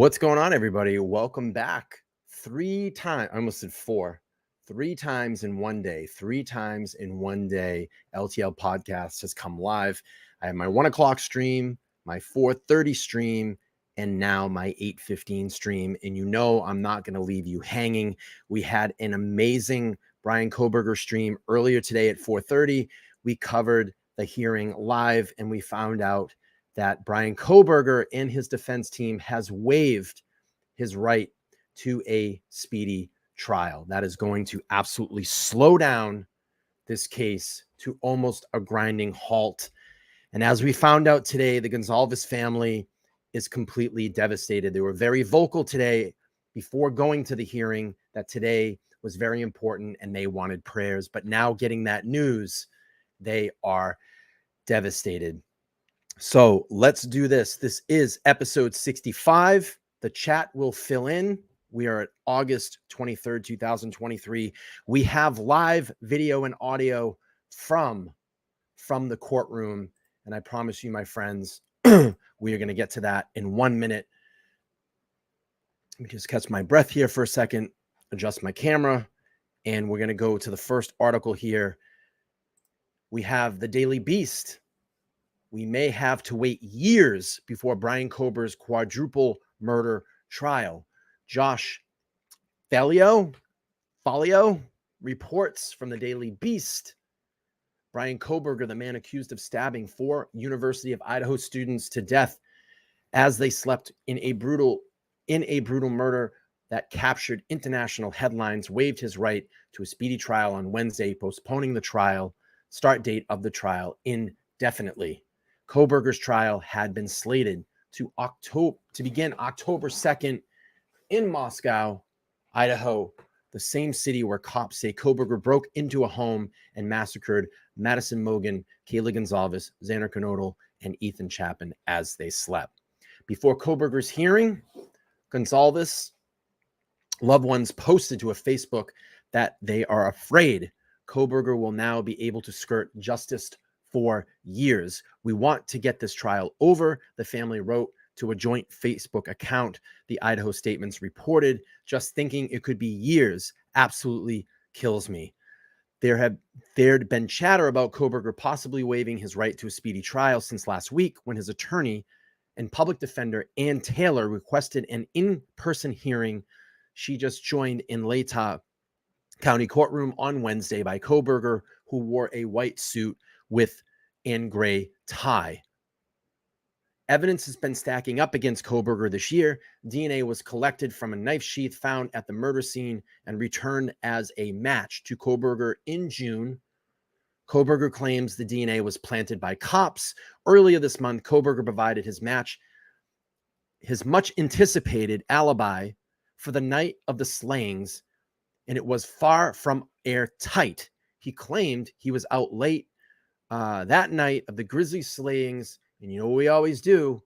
What's going on, everybody? Welcome back. I almost said 3 times in one day. 3 times in one day, LTL podcast has come live. I have my 1 o'clock stream, my 4:30 stream, and now my 8:15 stream. And you know I'm not going to leave you hanging. We had an amazing Bryan Kohberger stream earlier today at 4:30. We covered the hearing live, and we found out that Bryan Kohberger and his defense team has waived his right to a speedy trial. That is going to absolutely slow down this case to almost a grinding halt. And as we found out today, the Gonzalez family is completely devastated. They were very vocal today before going to the hearing that today was very important and they wanted prayers. But now getting that news, they are devastated. So let's do this. This is episode 65. The chat will fill in. We are at August 23rd, 2023. We have live video and audio from the courtroom. And I promise you, my friends, we are going to get to that in 1 minute. Let me just catch my breath here for a second, adjust my camera, and we're going to go to the first article here. We have the Daily Beast. We may have to wait years before Bryan Kohberger's quadruple murder trial. Josh Folio reports from the Daily Beast. Bryan Kohberger, the man accused of stabbing 4 University of Idaho students to death as they slept in a brutal murder that captured international headlines, waived his right to a speedy trial on Wednesday, postponing the start date of the trial indefinitely. Kohberger's trial had been slated to begin October 2nd in Moscow, Idaho, the same city where cops say Kohberger broke into a home and massacred Madison Mogen, Kayla Gonzalez, Xander Knodel, and Ethan Chapin as they slept. Before Kohberger's hearing, Gonzalez loved ones posted to a Facebook that they are afraid Kohberger will now be able to skirt justice for years. We want to get this trial over, the family wrote to a joint Facebook account. The Idaho statements reported, just thinking it could be years absolutely kills me. There'd been chatter about Kohberger possibly waiving his right to a speedy trial since last week when his attorney and public defender Ann Taylor requested an in-person hearing. She just joined in Latah County courtroom on Wednesday by Kohberger, who wore a white suit with and gray tie. Evidence has been stacking up against Kohberger this year. DNA was collected from a knife sheath found at the murder scene and returned as a match to Kohberger in June. Kohberger claims the DNA was planted by cops. Earlier this month, Kohberger provided his much anticipated alibi for the night of the slayings, and it was far from airtight. He claimed he was out late that night of the grisly slayings. And you know what we always do?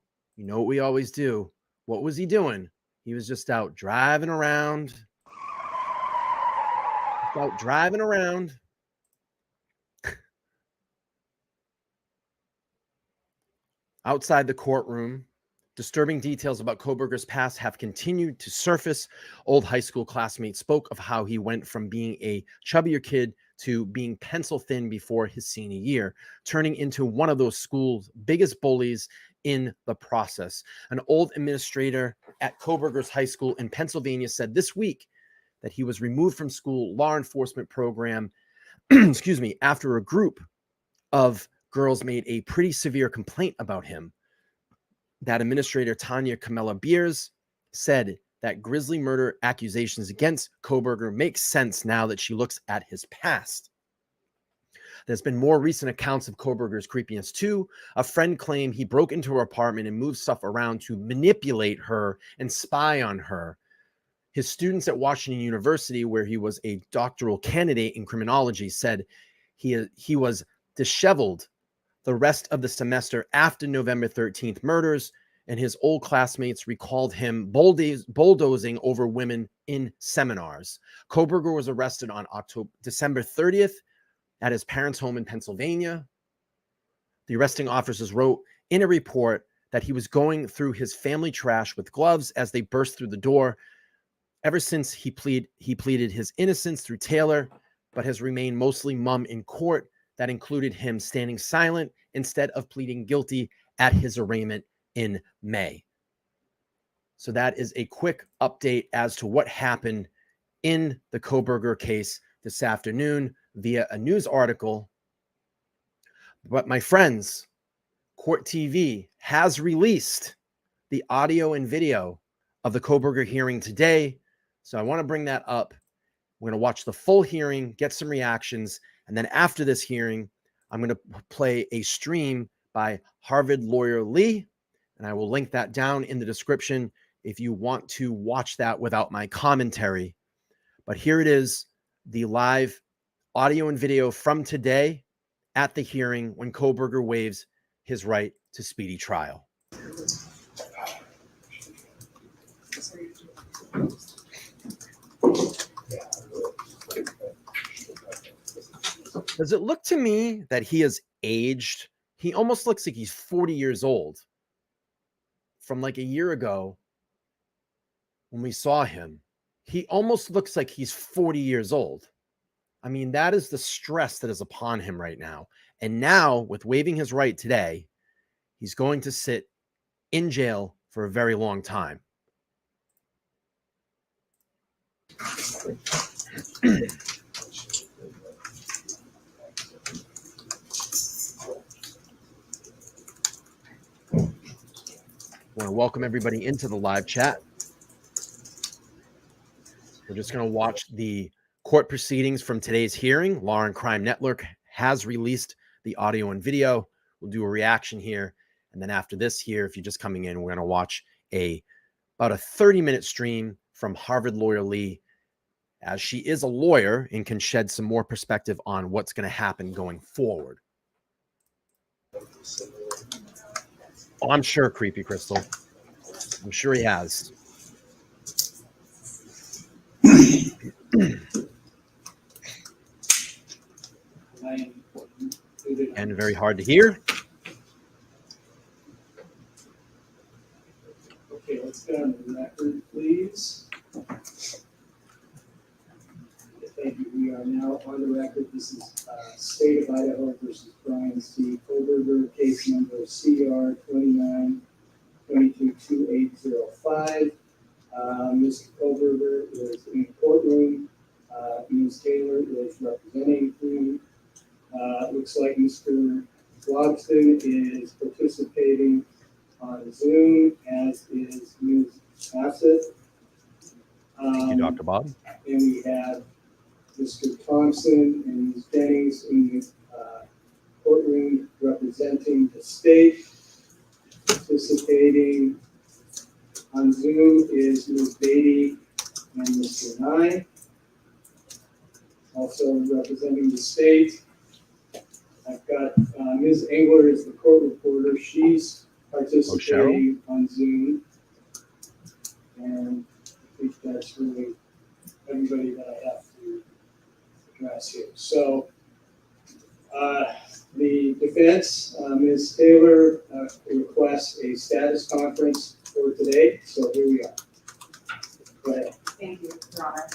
What was he doing? He was just out driving around. Outside the courtroom, Disturbing details about Kohberger's past have continued to surface. Old high school classmates spoke of how he went from being a chubbier kid to being pencil thin before his senior year, turning into one of those school's biggest bullies in the process. An old administrator at Kohberger's high school in Pennsylvania said this week that he was removed from school law enforcement program, excuse me, after a group of girls made a pretty severe complaint about him. That administrator, Tanya Camilla Beers, said that grisly murder accusations against Kohberger make sense now that she looks at his past. There's been more recent accounts of Kohberger's creepiness too. A friend claimed he broke into her apartment and moved stuff around to manipulate her and spy on her. His students at Washington University, where he was a doctoral candidate in criminology, said he was disheveled the rest of the semester after November 13th murders, and his old classmates recalled him bulldozing over women in seminars. Kohberger was arrested on December 30th at his parents' home in Pennsylvania. The arresting officers wrote in a report that he was going through his family trash with gloves as they burst through the door. Ever since he pleaded his innocence through Taylor, but has remained mostly mum in court. That included him standing silent instead of pleading guilty at his arraignment in May. So that is a quick update as to what happened in the Kohberger case this afternoon via a news article. But my friends, Court TV has released the audio and video of the Kohberger hearing today. So I want to bring that up. We're going to watch the full hearing, get some reactions. And then after this hearing, I'm going to play a stream by Harvard lawyer Lee, and I will link that down in the description if you want to watch that without my commentary. But here it is, the live audio and video from today at the hearing when Kohberger waives his right to speedy trial. Does it look to me that he has aged? He almost looks like he's 40 years old from like a year ago when we saw him. He almost looks like he's 40 years old. I mean, that is the stress that is upon him right now. And now, with waiving his right today, he's going to sit in jail for a very long time. I want to welcome everybody into the live chat. We're just going to watch the court proceedings from today's hearing. Law and Crime Network has released the audio and video. We'll do a reaction here. And then after this here, if you're just coming in, we're going to watch about a 30-minute stream from Harvard lawyer Lee, as she is a lawyer and can shed some more perspective on what's going to happen going forward. Oh, I'm sure, Creepy Crystal. I'm sure he has. And very hard to hear. Okay, let's get on the record, please. Thank you. We are now on the record. This is State of Idaho versus Bryan C. Kohberger, case number CR 29-222805. Mr. Kohberger is in the courtroom. Ms. Taylor is representing him. Looks like Mr. Logston is participating on Zoom, as is Ms. Bassett. Thank you, Dr. Bob. And we have Mr. Thompson and Ms. Jennings in the courtroom representing the state. Participating on Zoom is Ms. Beatty and Mr. Nye. Also representing the state, I've got Ms. Engler is the court reporter. She's participating on Zoom. And I think that's really everybody that I have to address here. So the defense, Ms. Taylor requests a status conference for today, so here we are. Go ahead. Thank you, Your Honor.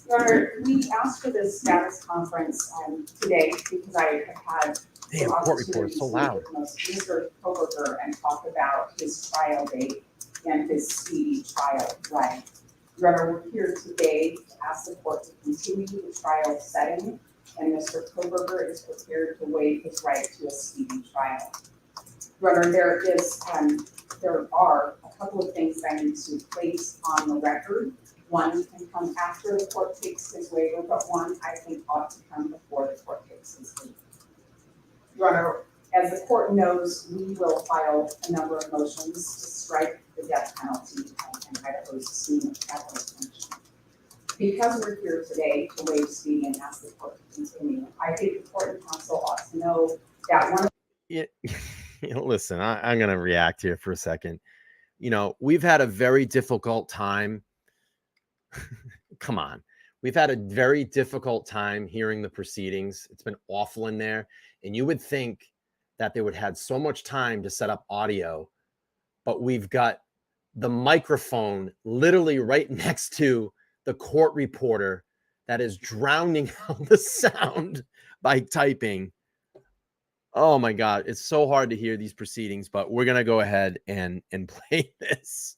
Your Honor, we asked for this status conference today because I have had Damn, some court report opportunities is so to loud. meet with Mr. Kohberger and talk about his trial date and his speedy trial right. Your Honor, we're here today to ask the court to continue the trial setting, and Mr. Kohberger is prepared to waive his right to a speedy trial. Your Honor, there are a couple of things I need to place on the record. One can come after the court takes his waiver, but one I think ought to come before the court takes his waiver. Your Honor, as the court knows, we will file a number of motions to strike the death penalty and Idaho's scheme of capital punishment. Because we're here today to waive speedy and ask the court to continue, I think the court and counsel ought to know that one. Yeah, listen, I'm going to react here for a second. You know, we've had a very difficult time. Come on. We've had a very difficult time hearing the proceedings. It's been awful in there. And you would think that they would have had so much time to set up audio, but we've got the microphone literally right next to the court reporter that is drowning out the sound by typing. Oh my God, it's so hard to hear these proceedings, but we're going to go ahead and play this.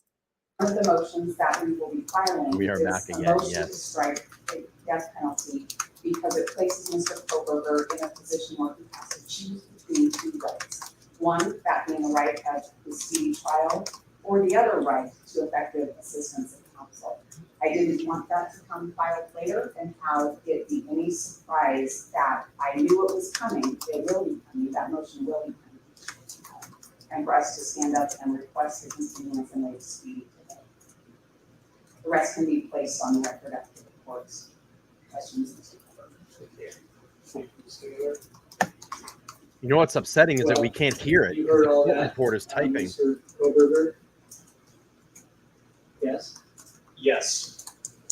One of the motions that we will be filing We are is back a again, motion yes. to strike the death penalty because it places Mr. Kohberger in a position where he has to choose between two rights. One, that being the right of the speedy trial, or the other right to effective assistance of counsel. I didn't want that to come filed later and have it be any surprise that I knew it was coming. It will be coming. That motion will be coming. And for us to stand up and request a continuance and waive speedy today. The rest can be placed on the record after the court's questions. Thank you, Ms. Taylor. You know what's upsetting is that we can't hear it. You heard all The that. reporter's typing. Mr. Kohberger? Yes? Yes.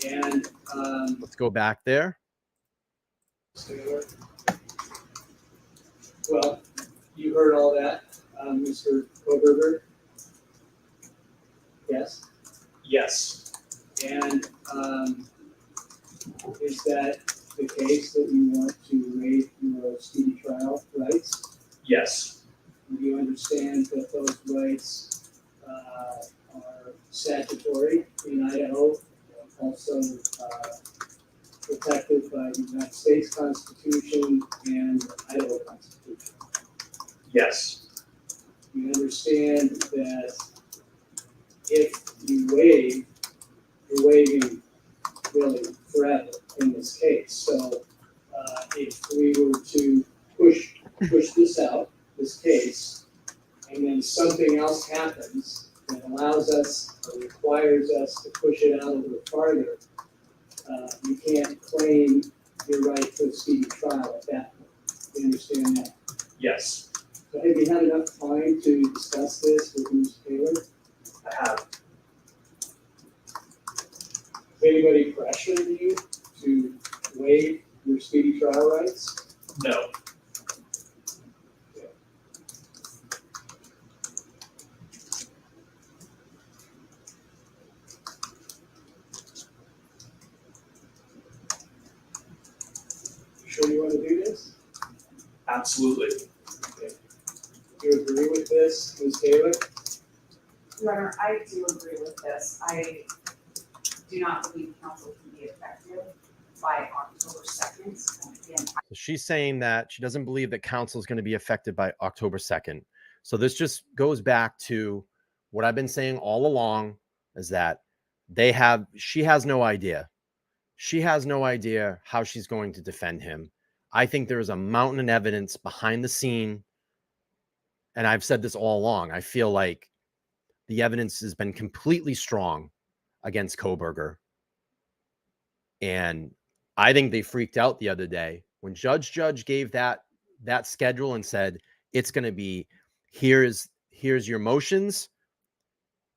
And, Let's go back there. Ms. Taylor? Well, you heard all that, Mr. Kohberger? Yes? Yes. And, is that the case that you want to waive your speedy trial rights? Yes. Do you understand that those rights are statutory in Idaho, also protected by the United States Constitution and the Idaho Constitution? Yes. You understand that if you waive, you're waiving really forever in this case. So if we were to push this out, this case, and then something else happens that allows us or requires us to push it out a little farther, you can't claim your right to a speedy trial at that point. You understand that? Yes. So have you had enough time to discuss this with Ms. Taylor? I have. Has anybody pressured you to waive your speedy trial rights? No. You sure you want to do this? Absolutely. Okay. Do you agree with this, Ms. Taylor? Your Honor, I do agree with this. I do not believe counsel can be effective by October 2nd. Again, So she's saying that she doesn't believe that counsel is going to be affected by October 2nd. So this just goes back to what I've been saying all along, is that she has no idea. She has no idea how she's going to defend him. I think there is a mountain of evidence behind the scene. And I've said this all along. I feel like the evidence has been completely strong against Kohberger. And I think they freaked out the other day when Judge gave that schedule and said, it's going to be, here's your motions.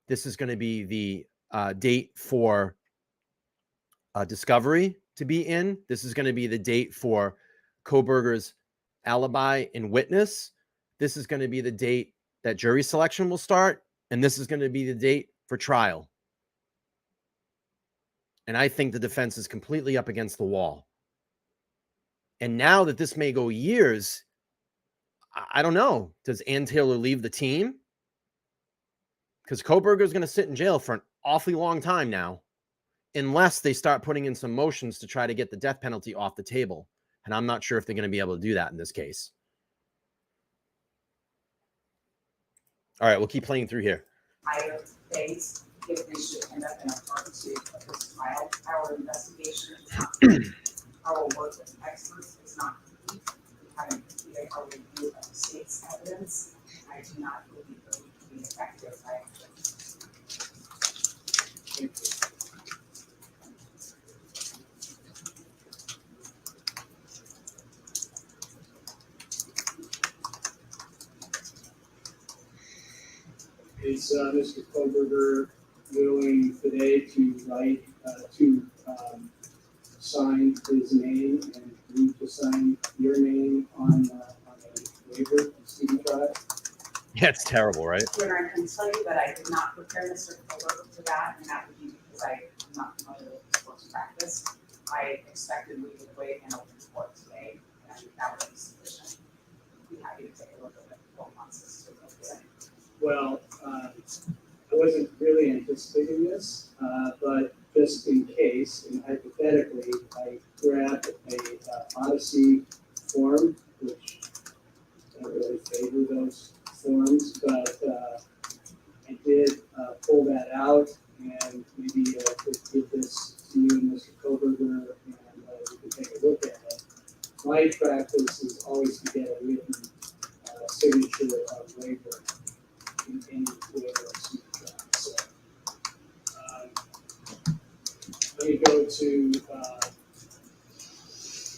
This is going to be the date for discovery to be in. This is going to be the date for Kohberger's alibi and witness. this is going to be the date that jury selection will start, and this is going to be the date for trial. And I think the defense is completely up against the wall. And now that this may go years, I don't know. Does Ann Taylor leave the team? Because Kohberger is going to sit in jail for an awfully long time now, unless they start putting in some motions to try to get the death penalty off the table. And I'm not sure if they're going to be able to do that in this case. All right, we'll keep playing through here. Higher days, if they should end up in a part two of this trial, our investigation is not complete. Our work with experts is not complete. We haven't completed our review of the state's evidence. I do not believe that we can be effective by actions. Thank you. Is Mr. Kohberger willing today to write, to sign his name and you to sign your name on a waiver of student trial? Yeah, it's terrible, right? Twitter, I can tell you that I did not prepare Mr. Kohberger for that, and that would be because I'm not familiar with the court's practice. I expected we would wait and open the court today, and that would be sufficient. I'd be happy to take a look at it for 4 months as to what we're saying. Well, I wasn't really anticipating this, but just in case, and hypothetically, I grabbed a Odyssey form, which I don't really favor those forms, but I did pull that out, and maybe I could give this to you and Mr. Kohberger, and you can take a look at it. My practice is always to get a written signature of waiver in any waiver of student trial. So let me go to,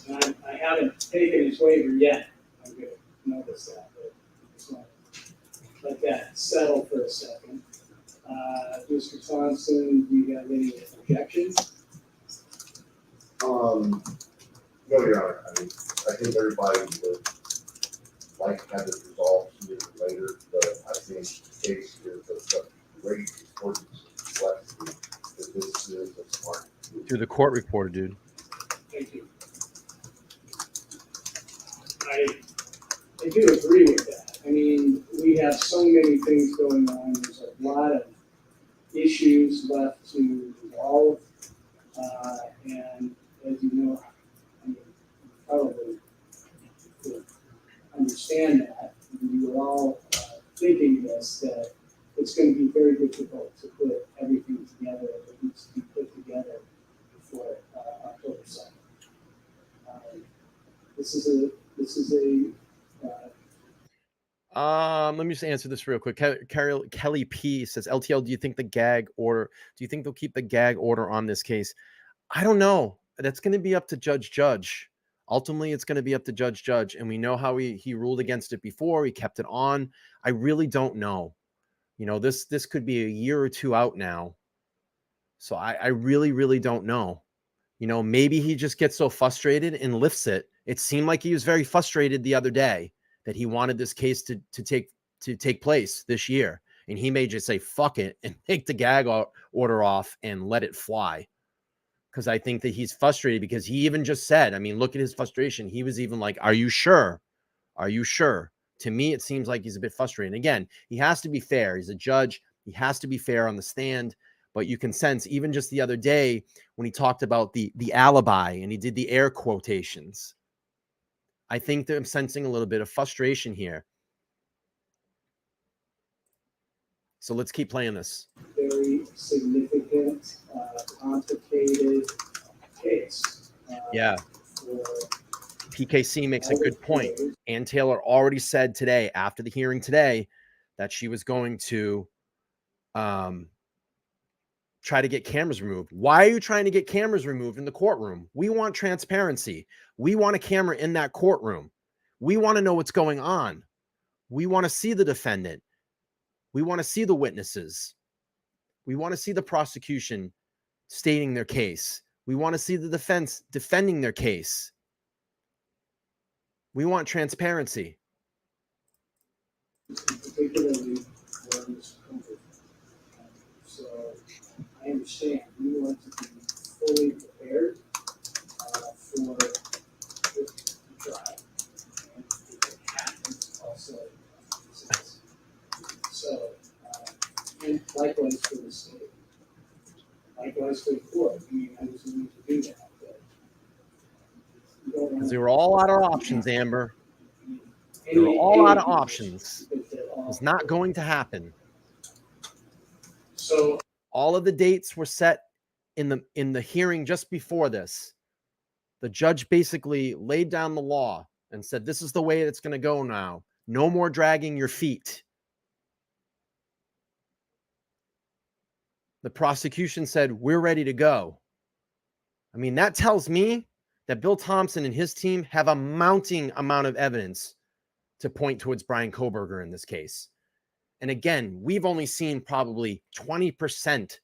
and I haven't taken his waiver yet. I'm going to notice that, but I just want to let that settle for a second. Mr. Thompson, do you have any objections? No, Your Honor. I mean, I think everybody would like to have this resolved sooner or later, but I think the case here does such great importance that this is a smart move. Through the court reporter, dude. Thank you. I do agree with that. I mean, we have so many things going on. There's a lot of issues left to resolve. And as you know, I mean, probably would understand that. You were all thinking this, that it's going to be very difficult to put everything together that needs to be put together before October 2nd. This is a Let me just answer this real quick. Kelly P says, LTL, do you think they'll keep the gag order on this case? I don't know. That's going to be up to Judge. Ultimately, it's going to be up to Judge. And we know how he ruled against it before. He kept it on. I really don't know. You know, this could be a year or two out now. So I really, really don't know. You know, maybe he just gets so frustrated and lifts it. It seemed like he was very frustrated the other day that he wanted this case to take place this year. And he may just say, fuck it, and take the gag order off and let it fly. Because I think that he's frustrated, because he even just said, I mean, look at his frustration. He was even like, are you sure? Are you sure? To me, it seems like he's a bit frustrated. And again, he has to be fair. He's a judge. He has to be fair on the stand. But you can sense, even just the other day when he talked about the alibi and he did the air quotations, I think that I'm sensing a little bit of frustration here. So let's keep playing this. very significant, complicated case. Yeah. For PKC makes a good point. Ann Taylor already said today, after the hearing today, that she was going to try to get cameras removed. Why are you trying to get cameras removed in the courtroom? We want transparency. We want a camera in that courtroom. We want to know what's going on. We want to see the defendant. We want to see the witnesses. We want to see the prosecution stating their case. We want to see the defense defending their case. We want transparency. particularly for Mr. Kohberger. So I understand you want to be fully prepared for this trial. And if it happens, also success. So, and likewise for the state. Likewise for the court. I mean, I just need to do that. But you don't want Because they were all out of options, Amber. They were any- all out of any options. because they're all- It's not going to happen. So All of the dates were set in the hearing just before this. The judge basically laid down the law and said, this is the way it's going to go now. No more dragging your feet. The prosecution said, we're ready to go. I mean, that tells me that Bill Thompson and his team have a mounting amount of evidence to point towards Bryan Kohberger in this case. And again, we've only seen probably 20%,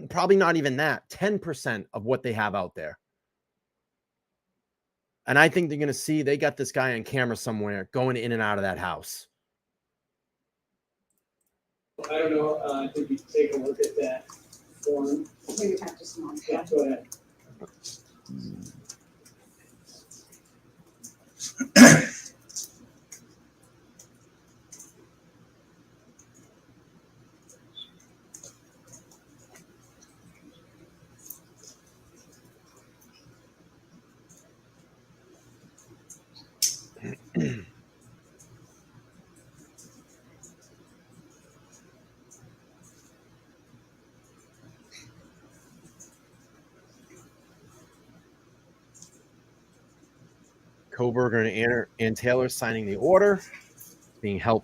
probably not even that, 10% of what they have out there. And I think they're going to see they got this guy on camera somewhere going in and out of that house. I don't know, I think you can take a look at that form. We would have just one. Yeah, go ahead. Kohberger and Taylor signing the order, being held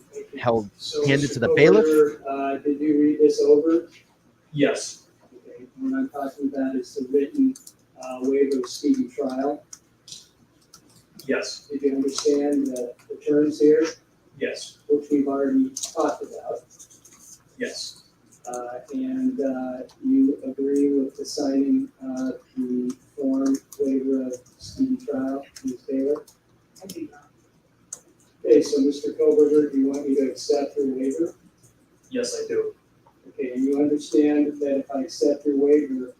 So, handed Mr. to the bailiff. Kohberger, did you read this over? Yes, Okay, what I'm talking about is the written waiver of speedy trial. yes, Did you understand the terms here, yes, which we've already talked about? yes, And you agree with the signing of the form waiver of speedy trial, Ms. Taylor? I do not. Okay, so Mr. Kohberger, do you want me to accept your waiver? yes, I do. Okay, and you understand that if I accept your waiver,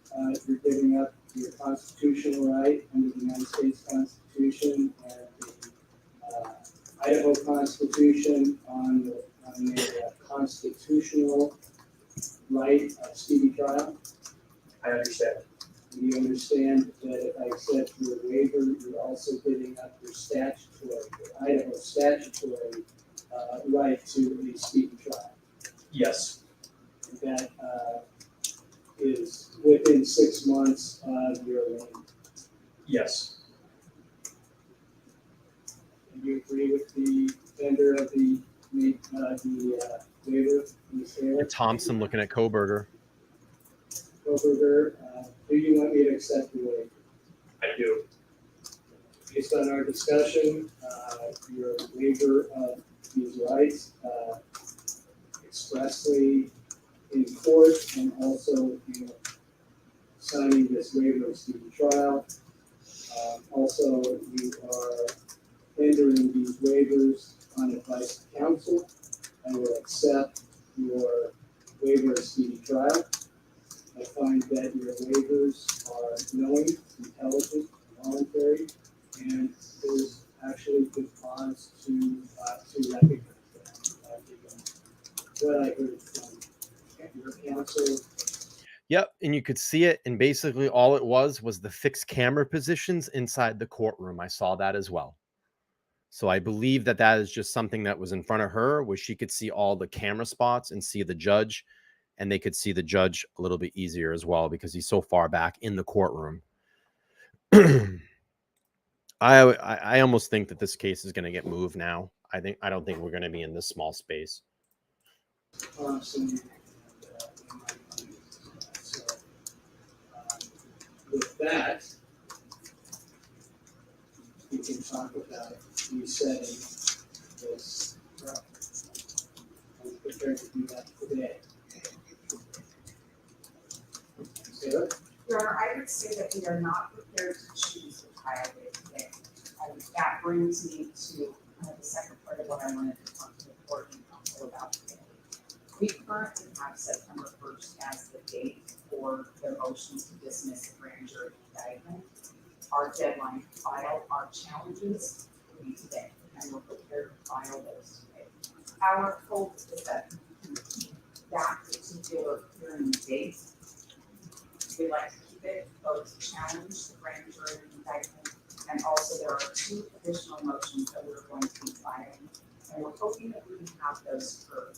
you're giving up your constitutional right under the United States Constitution and the Idaho Constitution on the constitutional right of speedy trial? I understand. Do you understand that if I accept your waiver, you're also giving up your Idaho statutory right to a speedy trial? Yes, And that is within 6 months of your arraignment. yes, And you agree with the vendor of the waiver, Ms. Taylor? Thompson looking at Kohberger. Kohberger, do you want me to accept the waiver? I do. Based on our discussion, your waiver of these rights expressly in court and also signing this waiver of speedy trial. Also, you are entering these waivers on advice of counsel. I will accept your waiver of speedy trial. I find that your waivers are knowing, intelligent, voluntary, and there's actually good cause to recognize that. Given what I heard from your counsel. Yep, and you could see it, and basically all it was the fixed camera positions inside the courtroom. I saw that as well. So I believe that is just something that was in front of her, where she could see all the camera spots and see the judge, and they could see the judge a little bit easier as well because he's so far back in the courtroom. I almost think that this case is going to get moved now. I don't think we're going to be in this small space. Thompson, so, with that, we can talk about resetting this. I'm prepared to do that today. Sarah? Your Honor, I would say that we are not prepared to choose the trial date today. That brings me to the second part of what I wanted to talk to the court also about today. We currently have September 1st as the date for the motion to dismiss the grand jury indictment. Our deadline to file our challenges will be today, and we're prepared to file those today. Our hope is that we can keep that particular hearing date. We'd like to keep it, both to challenge the grand jury indictment, and also there are 2 additional motions that we're going to be filing, and we're hoping that we can have those heard.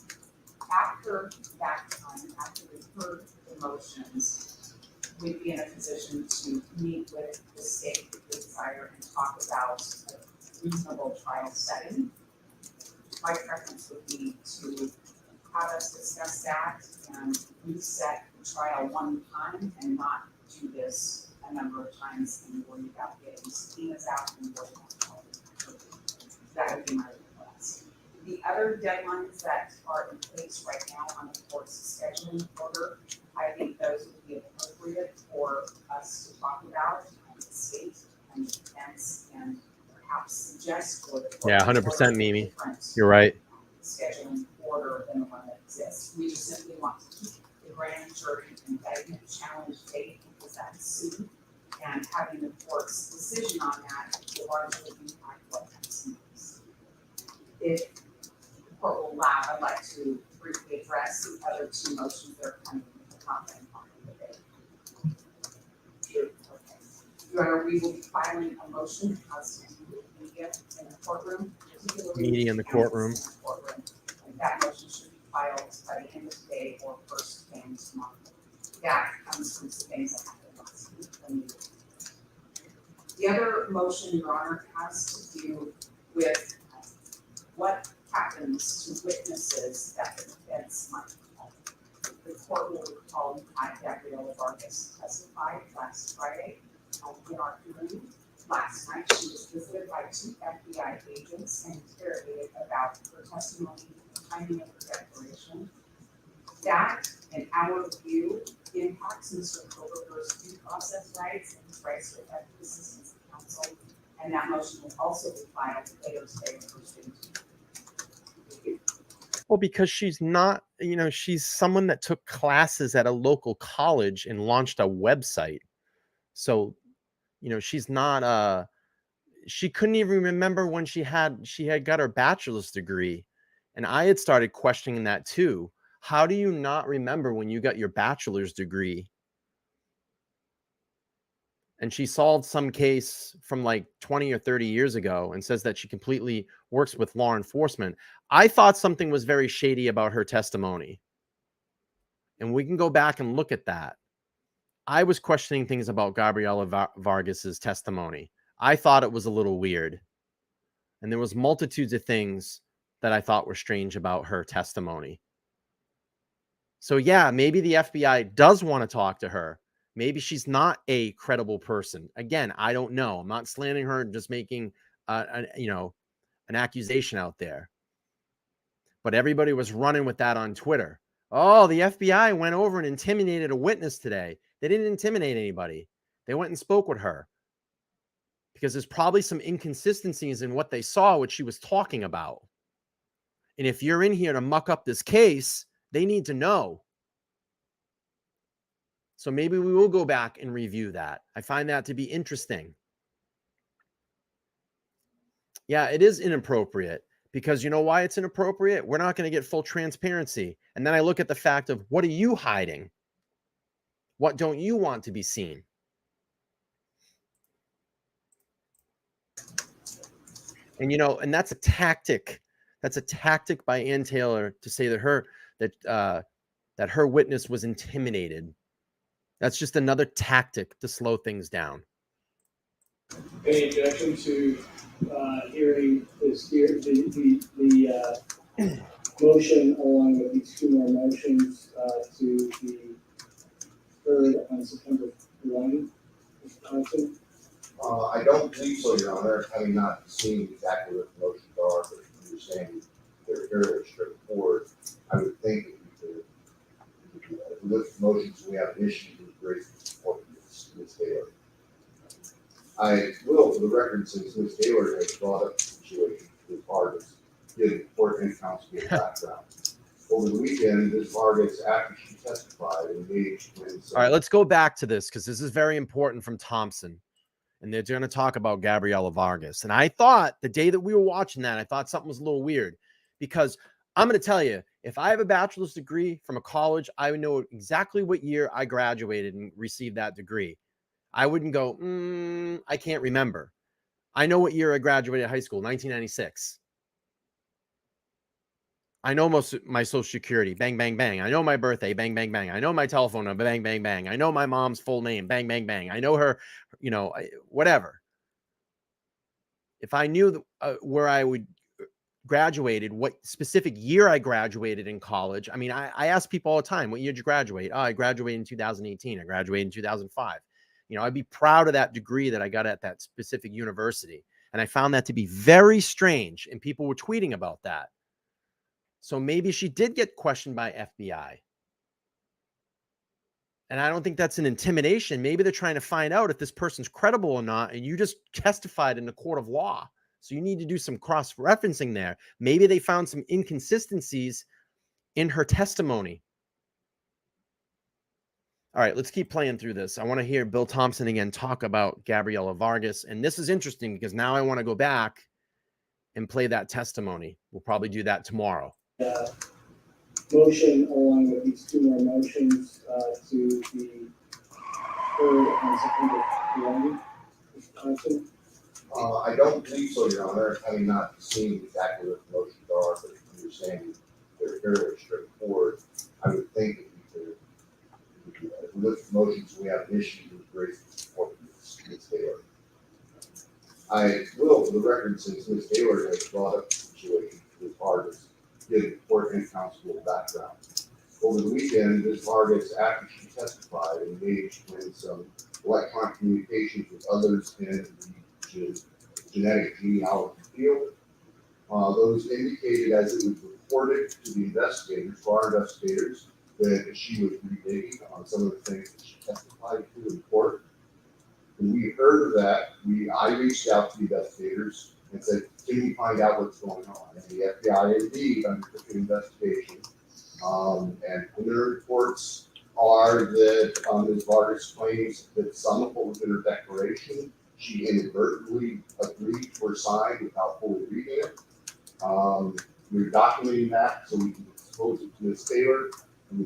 After that time, after we've heard the motions, we'd be in a position to meet with the state if we desire and talk about a reasonable trial setting. My preference would be to have us discuss that and reset the trial one time and not do this a number of times and worry about getting subpoenas out and working on it. That would be my request. The other deadlines that are in place right now on the court's scheduling order, I think those would be appropriate for us to talk about the state and defense and perhaps suggest for the court. Yeah, 100%, Mimi. You're right. Scheduling order than the one that exists. We just simply want to keep the grand jury indictment challenge date because that's soon. And having the court's decision on that will largely impact what happens next. If the court will allow, I'd like to briefly address the other 2 motions that are coming from the top and on the debate. Sure. Okay. Your Honor, we will be filing a motion as to media in the courtroom, particularly Media in the courtroom. And that motion should be filed by the end of today or first thing tomorrow. That comes from some things that happened last week. The other motion, Your Honor, has to do with what happens to witnesses that the defense might call. The court will recall that Gabriela Vargas testified last Friday in our hearing. Last night, she was visited by 2 FBI agents and interrogated about her testimony, the timing of her declaration. That, in our view, impacts Mr. Kohberger's due process rights and his rights to effective assistance of counsel, and that motion will also be filed later today or first thing tomorrow. Well, because she's not, she's someone that took classes at a local college and launched a website. So, she's not she couldn't even remember when she had got her bachelor's degree. And I had started questioning that too. How do you not remember when you got your bachelor's degree? And she solved some case from like 20 or 30 years ago and says that she completely works with law enforcement. I thought something was very shady about her testimony. And we can go back and look at that. I was questioning things about Gabriela Vargas's testimony. I thought it was a little weird. And there was multitudes of things that I thought were strange about her testimony. So yeah, maybe the FBI does want to talk to her. Maybe she's not a credible person. Again, I don't know. I'm not slandering her and just making an accusation out there. But everybody was running with that on Twitter. Oh, the FBI went over and intimidated a witness today. They didn't intimidate anybody. They went and spoke with her. Because there's probably some inconsistencies in what they saw, what she was talking about. And if you're in here to muck up this case, they need to know. So maybe we will go back and review that. I find that to be interesting. Yeah, it is inappropriate because you know why it's inappropriate? We're not going to get full transparency. And then I look at the fact of what are you hiding? What don't you want to be seen? And and that's a tactic. That's a tactic by Ann Taylor to say that her witness was intimidated. That's just another tactic to slow things down. Any objection to hearing the motion along with these 2 more motions to be heard on September 1, Mr. Thompson? I don't believe so, Your Honor, having not seen exactly what the motions are, but understanding they're fairly straightforward. I would think that if we look at the motions, we have an issue with raising support for Ms. Taylor. I will, for the record, since Ms. Taylor has brought up the situation with Vargas, give the court and counsel background. Over the weekend, Ms. Vargas, after she testified, engaged in some. All right, let's go back to this because this is very important from Thompson. And they're going to talk about Gabriela Vargas. And I thought the day that we were watching that, I thought something was a little weird because I'm going to tell you, if I have a bachelor's degree from a college, I would know exactly what year I graduated and received that degree. I wouldn't go, I can't remember. I know what year I graduated high school, 1996. I know most of my social security, bang, bang, bang. I know my birthday, bang, bang, bang. I know my telephone number, bang, bang, bang. I know my mom's full name, bang, bang, bang. I know her, whatever. If I knew where I would graduated, what specific year I graduated in college. I mean, I ask people all the time, what year did you graduate? Oh, I graduated in 2018. I graduated in 2005. I'd be proud of that degree that I got at that specific university. And I found that to be very strange. And people were tweeting about that. So maybe she did get questioned by FBI. And I don't think that's an intimidation. Maybe they're trying to find out if this person's credible or not. And you just testified in the court of law. So you need to do some cross-referencing there. Maybe they found some inconsistencies in her testimony. All right, let's keep playing through this. I want to hear Bill Thompson again talk about Gabriela Vargas. And this is interesting because now I want to go back and play that testimony. We'll probably do that tomorrow. Motion along with these two more motions to be heard on September 11th. Mr. Thompson? I don't believe so, Your Honor, having not seen exactly what the motions are, but understanding they're fairly straightforward. I would think that if we look at the motions, we have an issue with great support for Ms. Taylor. I will, for the record, since Ms. Taylor has brought up the situation with Vargas, give the court and counsel background. Over the weekend, Ms. Vargas, after she testified, engaged in some electronic communications with others in the genetic genealogy field. Those indicated, as it was reported to the investigators, to our investigators, that she was redating on some of the things that she testified to in court. When we heard of that, I reached out to the investigators and said, can we find out what's going on? And the FBI indeed undertook an investigation. And preliminary reports are that Ms. Vargas claims that some of what was in her declaration, she inadvertently agreed to or signed without fully reading it. We're documenting that so we can expose it to Ms. Taylor and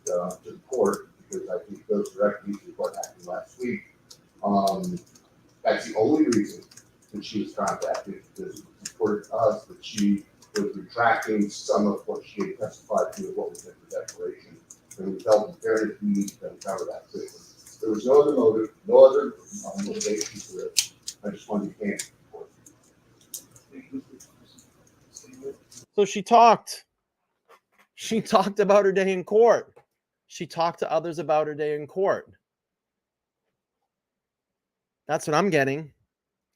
to the court, because I think it goes directly to what happened last week. That's the only reason that she was contacted, because it reported to us that she was retracting some of what she had testified to and what was in her declaration. And we felt imperative we need to uncover that system. There was no other motive, no other motivation for it. I just wanted to cancel the court. So she talked. She talked about her day in court. She talked to others about her day in court. That's what I'm getting.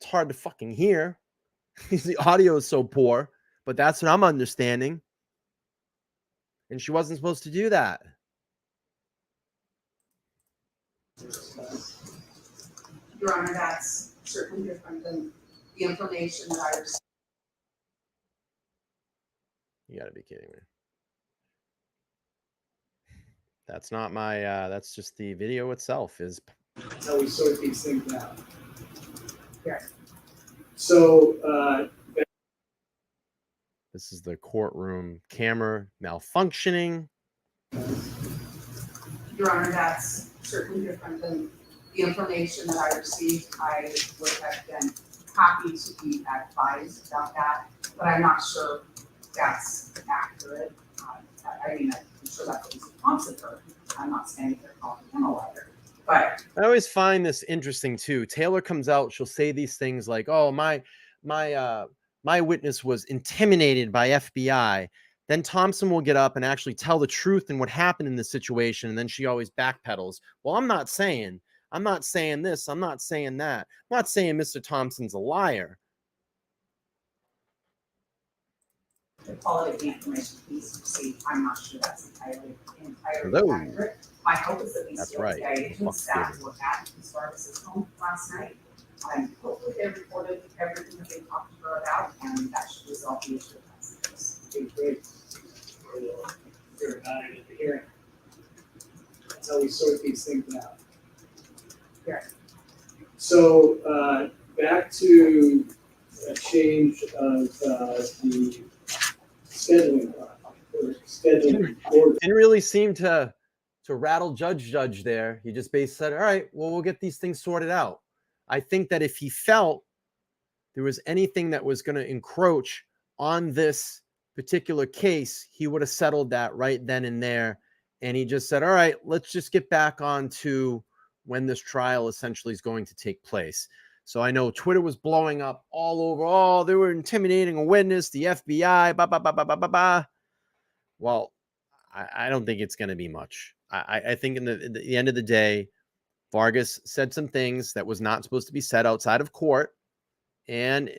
It's hard to fucking hear because the audio is so poor, but that's what I'm understanding. And she wasn't supposed to do that. Your Honor, that's certainly different than the information that I received. You gotta be kidding me. That's not my, that's just the video itself is. That's how we sort these things out. Yes. So, This is the courtroom camera malfunctioning. Your Honor, that's certainly different than the information that I received. I would have been happy to be advised about that, but I'm not sure that's accurate. I mean, I'm sure that's what Mr. Thompson heard. I'm not saying they're calling him a liar, but I always find this interesting too. Taylor comes out, she'll say these things like, "Oh, my witness was intimidated by FBI." Then Thompson will get up and actually tell the truth and what happened in the situation, and then she always backpedals. Well, I'm not saying this, I'm not saying that. I'm not saying Mr. Thompson's a liar. the quality of the information he's received, I'm not sure that's entirely Hello. accurate. My hope is that these That's FBI right. agents staff were at Ms. Vargas' home last night Hopefully they reported everything that they talked to her about, and that should resolve the issue. Okay, great. We'll hear about it at the hearing. That's how we sort these things out. Yeah. So, back to a change of the scheduling order. Didn't really seem to rattle Judge there. He just basically said, all right, well, we'll get these things sorted out. I think that if he felt there was anything that was going to encroach on this particular case, he would have settled that right then and there. And he just said, all right, let's just get back on to when this trial essentially is going to take place. So I know Twitter was blowing up all over. Oh, they were intimidating a witness, the FBI, blah, blah, blah, blah, blah, blah, blah. Well, I don't think it's going to be much. I think in the end of the day, Vargas said some things that was not supposed to be said outside of court. And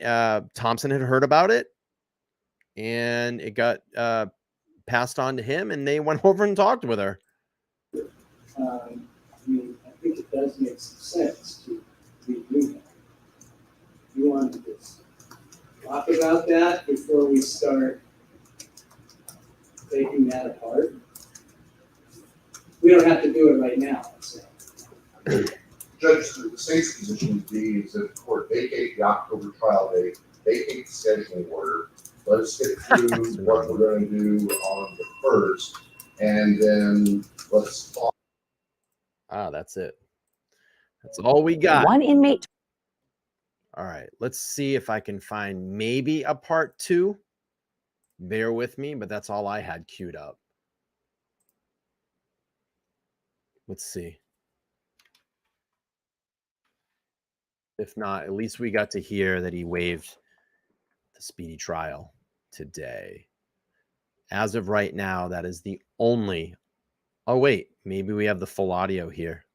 Thompson had heard about it. And it got passed on to him. And they went over and talked with her. I mean, I think it does make some sense to redo that. You want to just talk about that before we start taking that apart? We don't have to do it right now, let's say. Judge, the state's position would be is that the court vacate the October trial date, vacate the scheduling order, let us get through what we're going to do on the 1st, and then let's talk. That's it. That's all we got. One inmate. All right. Let's see if I can find maybe a part 2. Bear with me, but that's all I had queued up. Let's see. If not, at least we got to hear that he waived the speedy trial today. As of right now, that is the only. Oh, wait. Maybe we have the full audio here.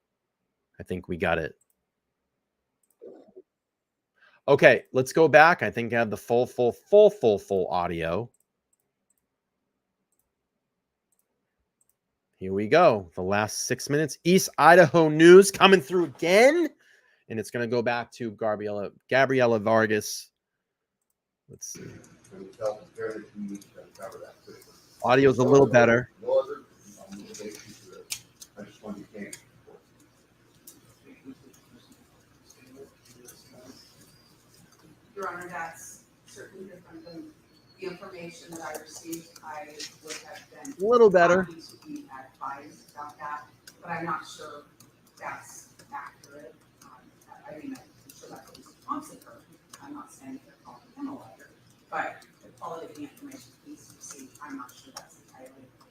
I think we got it. Okay, let's go back. I think I have the full audio. Here we go. The last 6 minutes. East Idaho news coming through again. And it's going to go back to Gabriela Vargas. Let's see. Audio's a little better. No other motivation to this. I just want to thank you. Your Honor, that's certainly different than the information that I received. I would have been A little better. happy to be advised about that, but I'm not sure that's accurate. I mean, I'm sure that's what Mr. Thompson heard. I'm not saying they're calling him a liar, but the quality of the information he's received, I'm not sure that's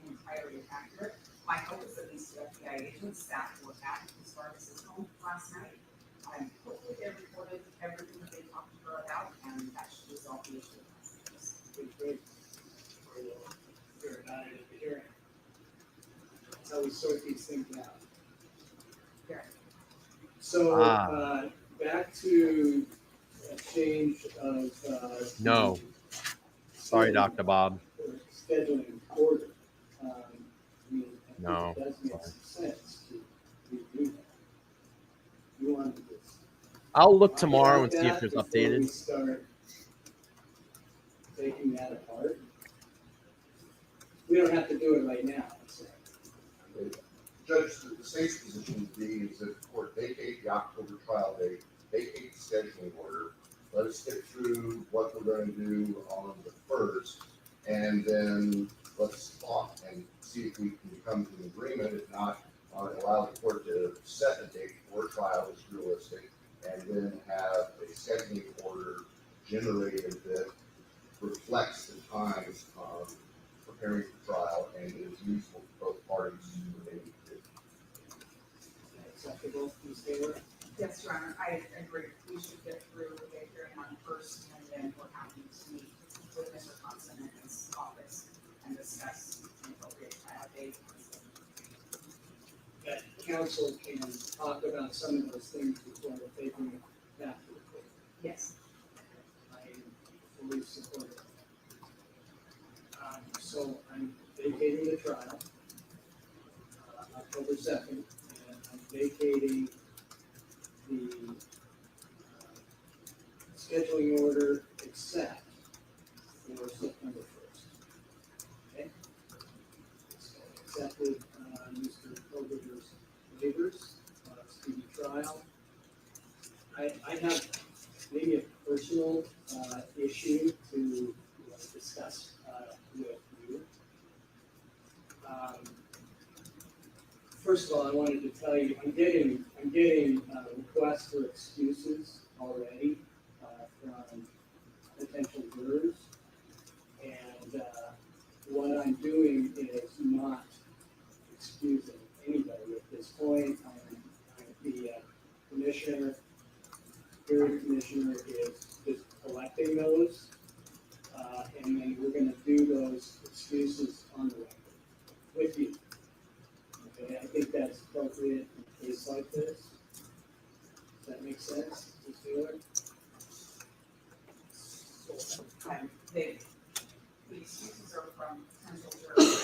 entirely accurate. My hope is that these FBI agents sat and looked at Ms. Vargas' home last night. Hopefully they reported everything that they talked to her about, and that should resolve the issue. Okay, great. We'll hear about it at the hearing. That's how we sort these things out. Yeah. So, back to a change of No. Sorry, Dr. Bob. scheduling order. I mean, I think No. it does make some sense to redo that. You want to just I'll look talk tomorrow about and see if that there's before we updated. start taking that apart. We don't have to do it right now, let's say. Judge, the state's position would be is that the court vacate the October trial date, vacate the scheduling order, let us get through what we're going to do on the 1st, and then let's talk and see if we can come to an agreement. If not, allow the court to set a date for trial is realistic, and then have a scheduling order generated that reflects the time preparing for trial and is useful for both parties when they need to. Acceptable, Ms. Taylor? Yes, Your Honor, I agree. We should get through the hearing on first, and then we're happy to meet with Mr. Thompson in his office and discuss an appropriate trial date. That council can talk about some of those things before we're taking it back to the court. Yes. I fully support it. So I'm vacating the trial, October 2nd, and I'm vacating the scheduling order except for September 1st. Okay? So accepted Mr. Kohberger's waivers, speedy trial. I have maybe a personal issue to discuss with you. First of all, I wanted to tell you, I'm getting requests for excuses already from potential jurors, and what I'm doing is not excusing anybody at this point. I'm the commissioner, hearing commissioner is just collecting those, and then we're going to do those excuses on the record with you. Okay, I think that's appropriate in a case like this. Does that make sense, Ms. Taylor? The excuses are from potential jurors.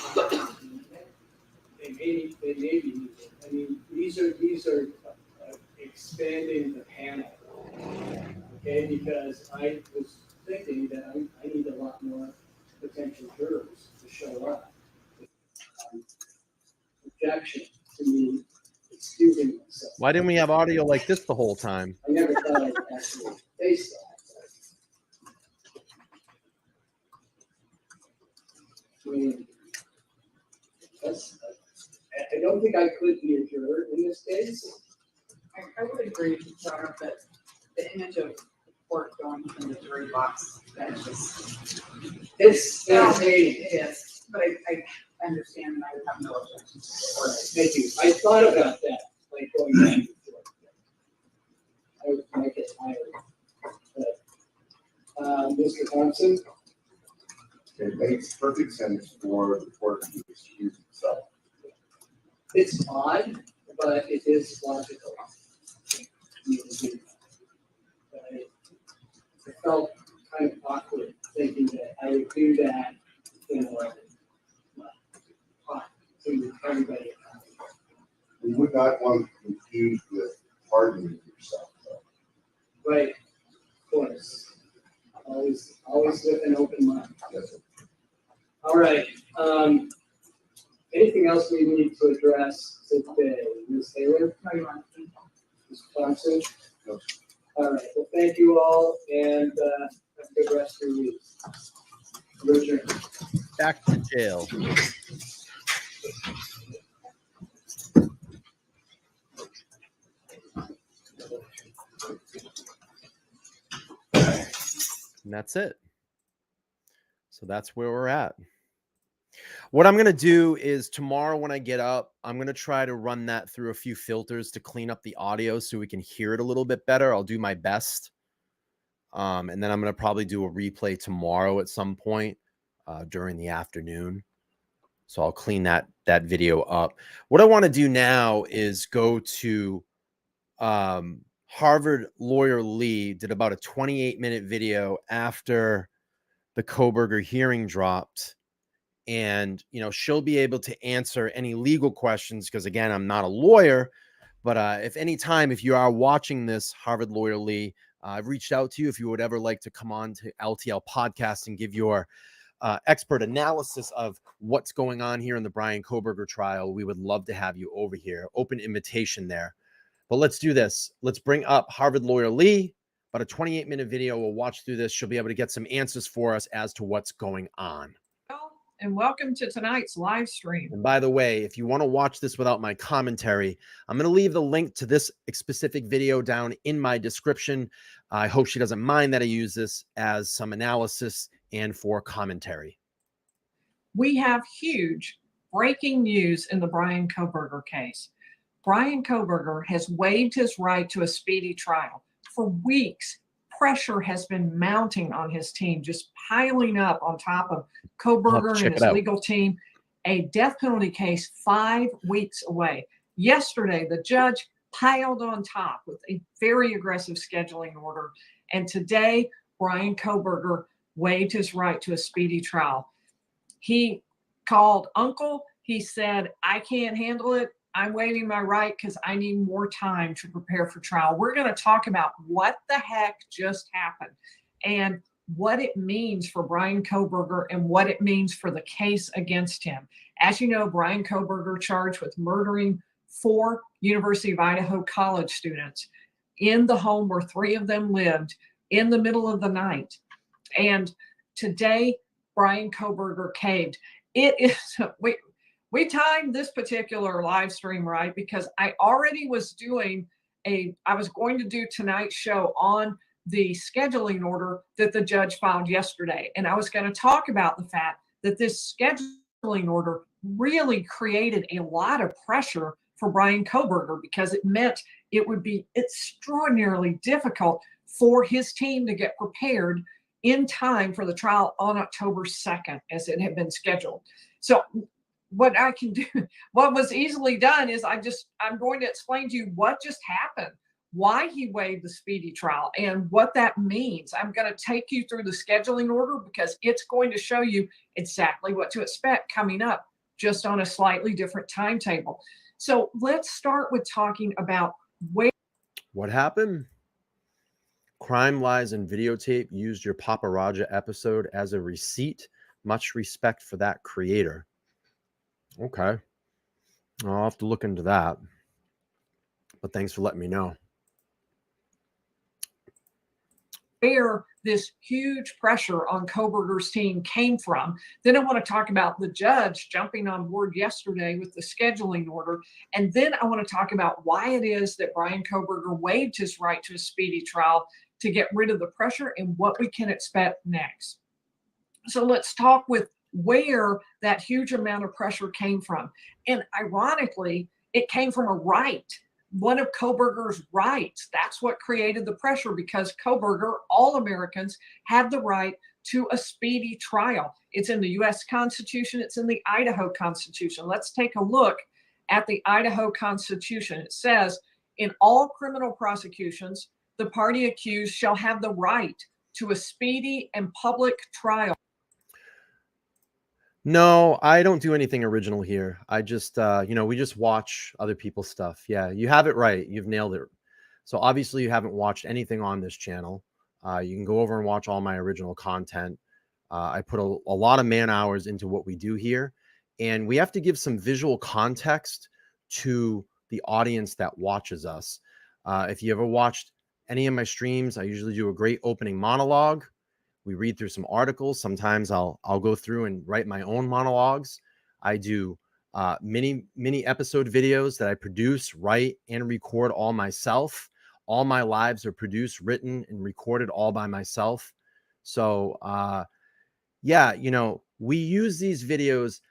They may be needed. I mean, these are expanding the panel. Okay, because I was thinking that I need a lot more potential jurors to show up. Objection to me excusing myself. Why didn't we have audio like this the whole time? I never thought I'd actually face that. I mean, I don't think I could be a juror in this case. I would agree with you, John, but the image of court going from the jury box, that is just. It's entertaining. It is, but I understand and I would have no objection to it. Thank you. I thought about that, like going back and forth. I might get tired. But, Mr. Thompson? It makes perfect sense for the court to excuse itself. It's odd, but it is logical. I felt kind of awkward thinking that I would do that, to everybody. We would not want to confuse with pardoning yourself, though. Right, of course. Always with an open mind. Yes, sir. All right. Anything else we need to address today? Ms. Taylor? No, you want to. Mr. Thompson? No. All right. Well, thank you all, and have a good rest of your week. Richard? Back to jail. And that's it. So that's where we're at. What I'm going to do is tomorrow when I get up, I'm going to try to run that through a few filters to clean up the audio so we can hear it a little bit better. I'll do my best. And then I'm going to probably do a replay tomorrow at some point during the afternoon. So I'll clean that video up. What I want to do now is go to Harvard lawyer Lee did about a 28-minute video after the Kohberger hearing dropped. And, you know, she'll be able to answer any legal questions because, again, I'm not a lawyer. But if you are watching this, Harvard lawyer Lee, I've reached out to you if you would ever like to come on to LTL podcast and give your expert analysis of what's going on here in the Bryan Kohberger trial. We would love to have you over here. Open invitation there. But let's do this. Let's bring up Harvard lawyer Lee. About a 28-minute video. We'll watch through this. She'll be able to get some answers for us as to what's going on. And welcome to tonight's live stream. And by the way, if you want to watch this without my commentary, I'm going to leave the link to this specific video down in my description. I hope she doesn't mind that I use this as some analysis and for commentary. We have huge breaking news in the Bryan Kohberger case. Bryan Kohberger has waived his right to a speedy trial. For weeks, pressure has been mounting on his team, just piling up on top of Kohberger and his legal team. A death penalty case 5 weeks away. Yesterday, the judge piled on top with a very aggressive scheduling order. And today, Bryan Kohberger waived his right to a speedy trial. He called uncle. He said, I can't handle it. I'm waiving my right because I need more time to prepare for trial. We're going to talk about what the heck just happened and what it means for Bryan Kohberger and what it means for the case against him. As you know, Bryan Kohberger charged with murdering 4 University of Idaho college students in the home where 3 of them lived in the middle of the night. And today, Bryan Kohberger caved. It is, we timed this particular live stream right because I already was I was going to do tonight's show on the scheduling order that the judge filed yesterday. And I was going to talk about the fact that this scheduling order really created a lot of pressure for Bryan Kohberger because it meant it would be extraordinarily difficult for his team to get prepared in time for the trial on October 2nd, as it had been scheduled. So what I can do, what was easily done is I'm going to explain to you what just happened, why he waived the speedy trial, and what that means. I'm going to take you through the scheduling order because it's going to show you exactly what to expect coming up, just on a slightly different timetable. So let's start with talking about what happened. Crime, Lies, and Videotape used your Papa Raja episode as a receipt. Much respect for that creator. Okay. I'll have to look into that. But thanks for letting me know. where this huge pressure on Kohberger's team came from. Then I want to talk about the judge jumping on board yesterday with the scheduling order. And then I want to talk about why it is that Bryan Kohberger waived his right to a speedy trial to get rid of the pressure and what we can expect next. So let's talk with where that huge amount of pressure came from. And ironically, it came from a right. One of Kohberger's rights. That's what created the pressure because Kohberger, all Americans, have the right to a speedy trial. It's in the U.S. Constitution. It's in the Idaho Constitution. Let's take a look at the Idaho Constitution. It says, in all criminal prosecutions, the party accused shall have the right to a speedy and public trial. No, I don't do anything original here. I just, we just watch other people's stuff. Yeah, you have it right. You've nailed it. So obviously you haven't watched anything on this channel. You can go over and watch all my original content. I put a lot of man hours into what we do here. And we have to give some visual context to the audience that watches us. If you ever watched any of my streams, I usually do a great opening monologue. We read through some articles. Sometimes I'll go through and write my own monologues. I do mini episode videos that I produce, write, and record all myself. All my lives are produced, written, and recorded all by myself. So we use these videos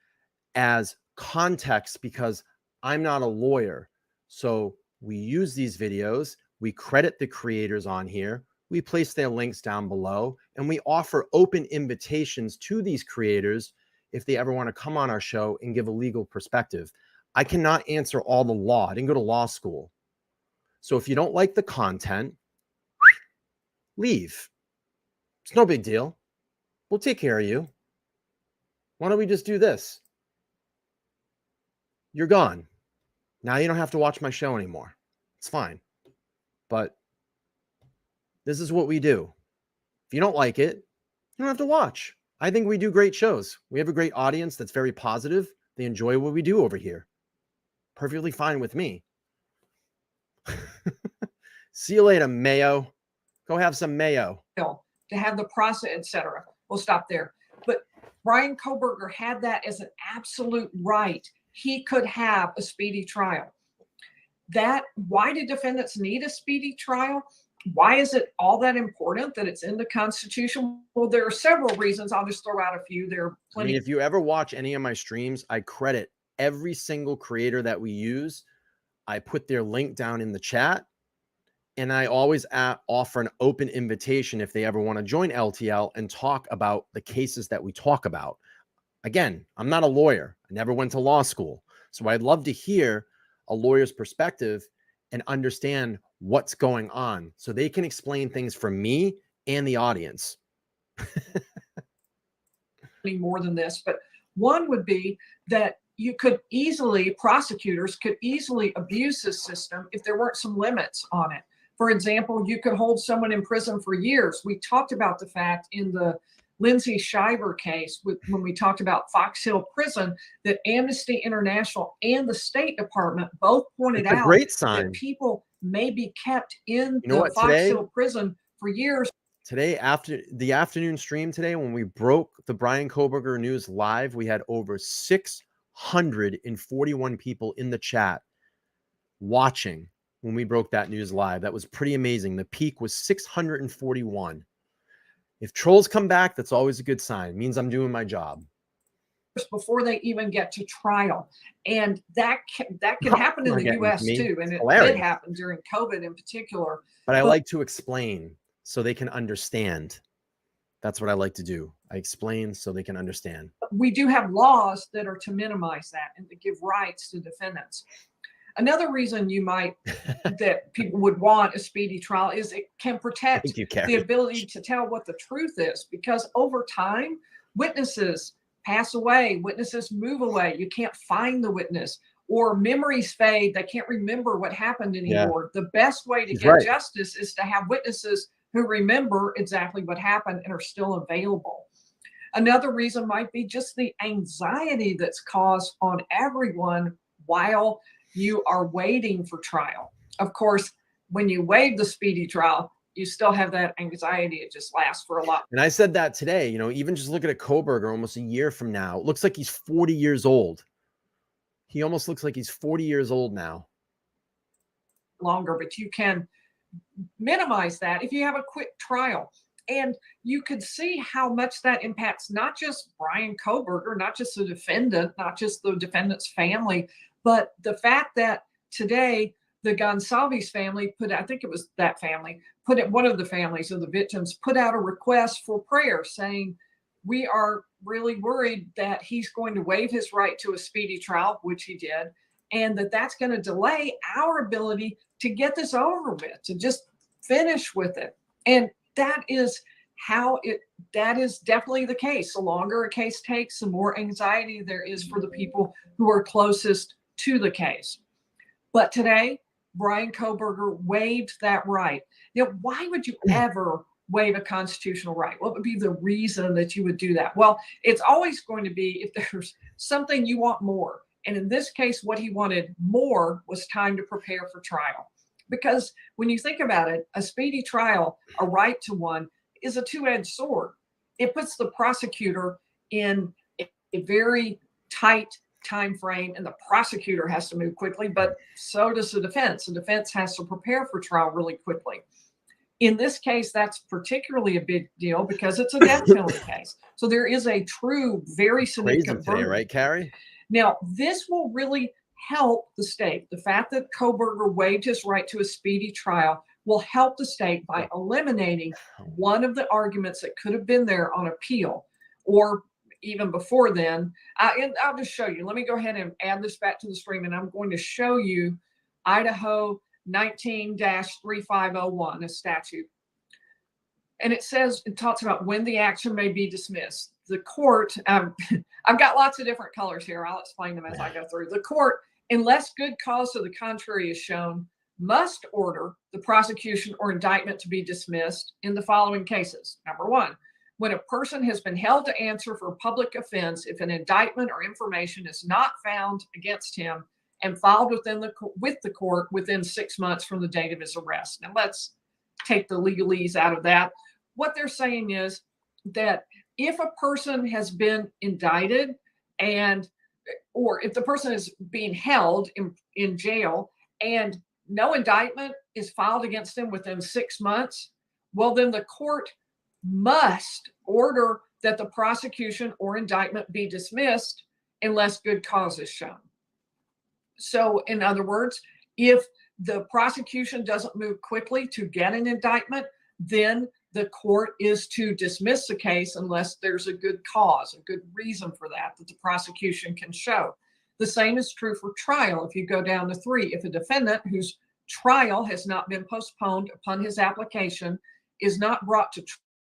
as context because I'm not a lawyer. So we use these videos. We credit the creators on here. We place their links down below, and we offer open invitations to these creators if they ever want to come on our show and give a legal perspective. I cannot answer all the law. I didn't go to law school. So if you don't like the content, leave. It's no big deal. We'll take care of you. Why don't we just do this? You're gone. Now you don't have to watch my show anymore. It's fine. But this is what we do. If you don't like it, you don't have to watch. I think we do great shows. We have a great audience that's very positive. They enjoy what we do over here. Perfectly fine with me. See you later, mayo. Go have some mayo. To have the process, etc. We'll stop there. But Bryan Kohberger had that as an absolute right. He could have a speedy trial. Why do defendants need a speedy trial? Why is it all that important that it's in the Constitution? Well, there are several reasons. I'll just throw out a few. There are plenty. I mean, if you ever watch any of my streams, I credit every single creator that we use. I put their link down in the chat, and I always offer an open invitation if they ever want to join LTL and talk about the cases that we talk about. Again, I'm not a lawyer. I never went to law school. So I'd love to hear a lawyer's perspective and understand what's going on so they can explain things for me and the audience. More than this, but one would be that prosecutors could easily abuse this system if there weren't some limits on it. For example, you could hold someone in prison for years. We talked about the fact in the Lindsay Shiver case when we talked about Fox Hill Prison that Amnesty International and the State Department both pointed out great sign. that people may be kept in You know the what, Fox today- Hill Prison for years. Today, after the afternoon stream today, when we broke the Bryan Kohberger news live, we had over 641 people in the chat watching when we broke that news live. That was pretty amazing. The peak was 641. If trolls come back, that's always a good sign. It means I'm doing my job. Before they even get to trial. And that can happen in the US too. And it did happen during COVID in particular. But I like to explain so they can understand. That's what I like to do. I explain so they can understand. We do have laws that are to minimize that and to give rights to defendants. Another reason you might that people would want a speedy trial is it can protect the ability to tell what the truth is, because over time witnesses pass away, witnesses move away, you can't find the witness, or memories fade, they can't remember what happened anymore. The best way to get justice is to have witnesses who remember exactly what happened and are still available. Another reason might be just the anxiety that's caused on everyone while you are waiting for trial. Of course, when you waive the speedy trial, you still have that anxiety. It just lasts for a lot. And I said that today, even just looking at Kohberger almost a year from now, it looks like he's 40 years old. He almost looks like he's 40 years old now. Longer, but you can minimize that if you have a quick trial. And you could see how much that impacts not just Bryan Kohberger, not just the defendant, not just the defendant's family, but the fact that today the Gonsalves family one of the families of the victims put out a request for prayer saying, we are really worried that he's going to waive his right to a speedy trial, which he did, and that's going to delay our ability to get this over with, to just finish with it. And that is definitely the case. The longer a case takes, the more anxiety there is for the people who are closest to the case. But today, Bryan Kohberger waived that right. Why would you ever waive a constitutional right? What would be the reason that you would do that? Well, it's always going to be if there's something you want more. And in this case, what he wanted more was time to prepare for trial. Because when you think about it, a speedy trial, a right to one, is a two-edged sword. It puts the prosecutor in a very tight time frame, and the prosecutor has to move quickly, but so does the defense. The defense has to prepare for trial really quickly. In this case, that's particularly a big deal because it's a death penalty case. So there is a true, very significant burden. Today, right, Carrie? Now, this will really help the state. The fact that Kohberger waived his right to a speedy trial will help the state by eliminating one of the arguments that could have been there on appeal, or even before then. And I'll just show you. Let me go ahead and add this back to the stream, and I'm going to show you Idaho 19-3501, a statute. And it talks about when the action may be dismissed. The court, I've got lots of different colors here. I'll explain them as I go through. The court, unless good cause to the contrary is shown, must order the prosecution or indictment to be dismissed in the following cases. Number one, when a person has been held to answer for a public offense if an indictment or information is not found against him and filed with the court within 6 months from the date of his arrest. Now let's take the legalese out of that. What they're saying is that if a person has been indicted or if the person is being held in jail and no indictment is filed against them within 6 months, well, then the court must order that the prosecution or indictment be dismissed unless good cause is shown. So, in other words, if the prosecution doesn't move quickly to get an indictment, then the court is to dismiss the case unless there's a good cause, a good reason for that the prosecution can show. The same is true for trial. If you go down to 3, if a defendant whose trial has not been postponed upon his application is not brought to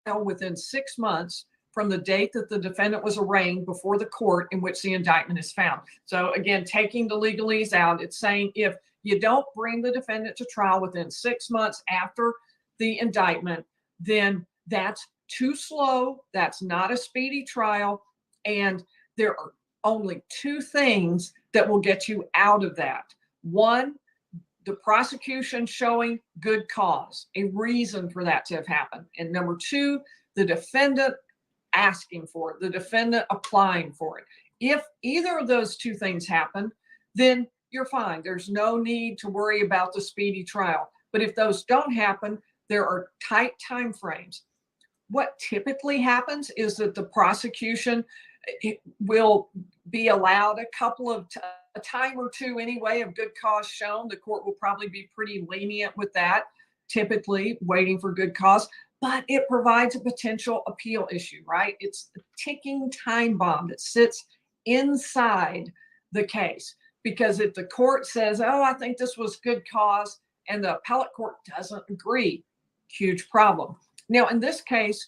trial within 6 months from the date that the defendant was arraigned before the court in which the indictment is found. So again, taking the legalese out, it's saying if you don't bring the defendant to trial within 6 months after the indictment, then that's too slow. That's not a speedy trial. And there are only two things that will get you out of that. One, the prosecution showing good cause, a reason for that to have happened. And number two, the defendant asking for it, the defendant applying for it. If either of those two things happen, then you're fine. There's no need to worry about the speedy trial. But if those don't happen, there are tight time frames. What typically happens is that the prosecution will be allowed a time or two anyway of good cause shown. The court will probably be pretty lenient with that, typically waiting for good cause, but it provides a potential appeal issue, right? It's a ticking time bomb that sits inside the case, because if the court says, oh, I think this was good cause, and the appellate court doesn't agree, huge problem. Now, in this case,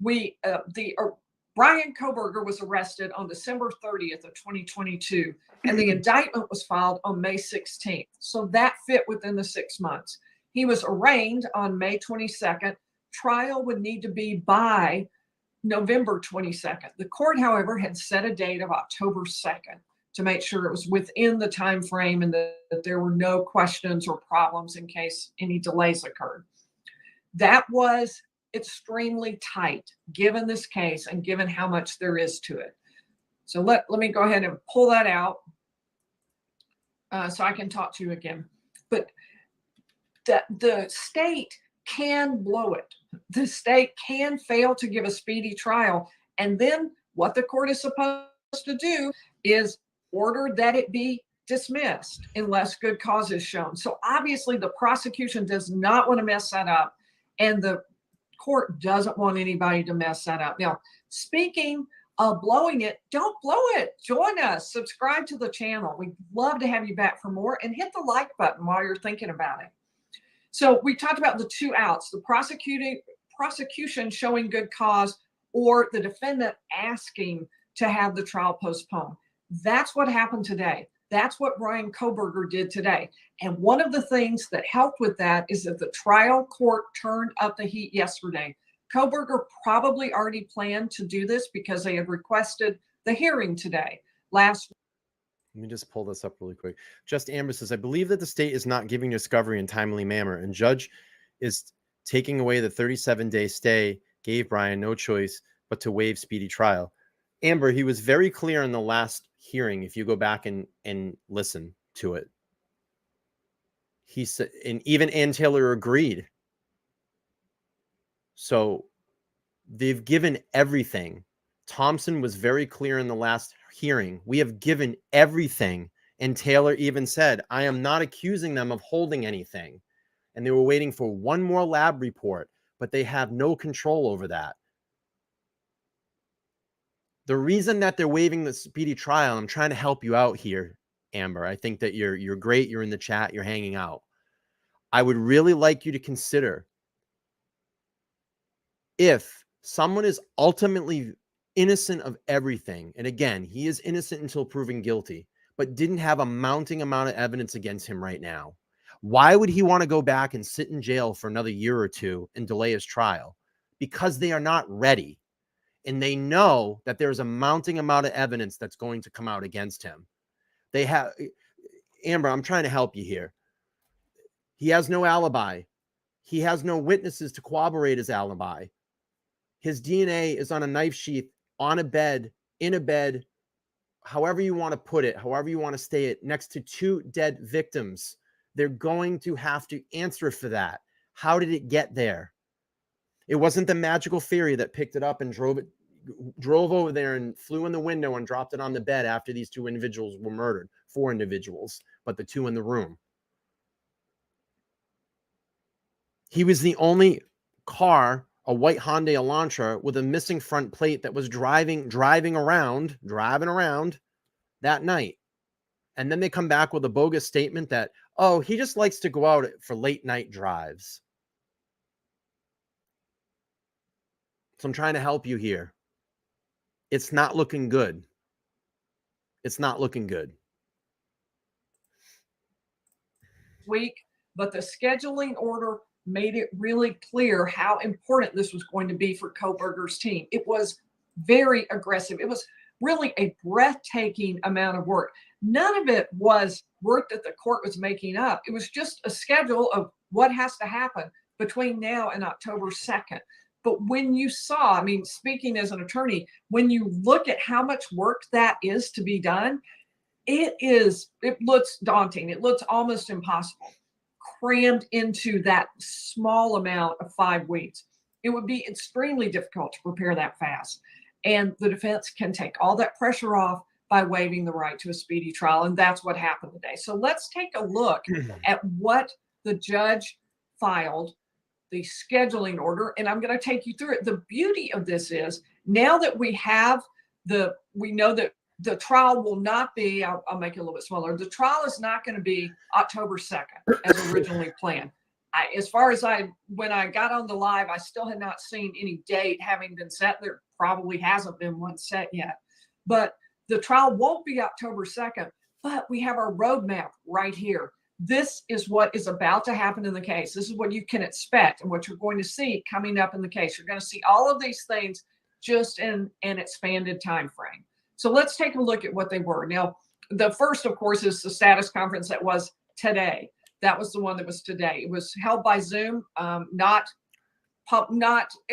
Bryan Kohberger was arrested on December 30th of 2022, and the indictment was filed on May 16th. So that fit within the 6 months. He was arraigned on May 22nd. Trial would need to be by November 22nd. The court, however, had set a date of October 2nd to make sure it was within the time frame and that there were no questions or problems in case any delays occurred. That was extremely tight given this case and given how much there is to it. So let me go ahead and pull that out so I can talk to you again. But the state can blow it. The state can fail to give a speedy trial. And then what the court is supposed to do is order that it be dismissed unless good cause is shown. So obviously the prosecution does not want to mess that up, and the court doesn't want anybody to mess that up. Now, speaking of blowing it, don't blow it. Join us. Subscribe to the channel. We'd love to have you back for more, and hit the like button while you're thinking about it. So we talked about the two outs, the prosecution showing good cause or the defendant asking to have the trial postponed. That's what happened today. That's what Bryan Kohberger did today. And one of the things that helped with that is that the trial court turned up the heat yesterday. Kohberger probably already planned to do this because they had requested the hearing today. Let me just pull this up really quick. Just Amber says, I believe that the state is not giving discovery in timely manner, and judge is taking away the 37-day stay, gave Bryan no choice but to waive speedy trial. Amber, he was very clear in the last hearing, if you go back and listen to it. He said, and even Ann Taylor agreed. So they've given everything. Thompson was very clear in the last hearing. We have given everything. And Taylor even said, I am not accusing them of holding anything. And they were waiting for one more lab report, but they have no control over that. The reason that they're waiving the speedy trial, I'm trying to help you out here, Amber. I think that you're great. You're in the chat. You're hanging out. I would really like you to consider, if someone is ultimately innocent of everything, and again, he is innocent until proven guilty, but didn't have a mounting amount of evidence against him right now, why would he want to go back and sit in jail for another year or two and delay his trial? Because they are not ready. And they know that there's a mounting amount of evidence that's going to come out against him. They have, Amber, I'm trying to help you here. He has no alibi. He has no witnesses to corroborate his alibi. His DNA is on a knife sheath, on a bed, in a bed, however you want to put it, however you want to say it, next to two dead victims. They're going to have to answer for that. How did it get there? It wasn't the magical fairy that picked it up and drove over there and flew in the window and dropped it on the bed after these two individuals were murdered. 4 individuals, but the 2 in the room. He was the only car, a white Hyundai Elantra with a missing front plate, that was driving around that night. And then they come back with a bogus statement that, oh, he just likes to go out for late night drives. So I'm trying to help you here. It's not looking good. It's not looking good. Week, but the scheduling order made it really clear how important this was going to be for Kohberger's team. It was very aggressive. It was really a breathtaking amount of work. None of it was work that the court was making up. It was just a schedule of what has to happen between now and October 2nd. But when you saw, I mean, speaking as an attorney, when you look at how much work that is to be done, it looks daunting. It looks almost impossible, crammed into that small amount of 5 weeks. It would be extremely difficult to prepare that fast. And the defense can take all that pressure off by waiving the right to a speedy trial. And that's what happened today. So let's take a look at what the judge filed, the scheduling order, and I'm going to take you through it. The beauty of this is now that we know that the trial will not be, I'll make it a little bit smaller. The trial is not going to be October 2nd as originally planned. When I got on the live, I still had not seen any date having been set. There probably hasn't been one set yet, but the trial won't be October 2nd, but we have our roadmap right here. This is what is about to happen in the case. This is what you can expect and what you're going to see coming up in the case. You're going to see all of these things just in an expanded time frame. So let's take a look at what they were. Now, the first, of course, is the status conference that was today. That was the one that was today. It was held by Zoom, it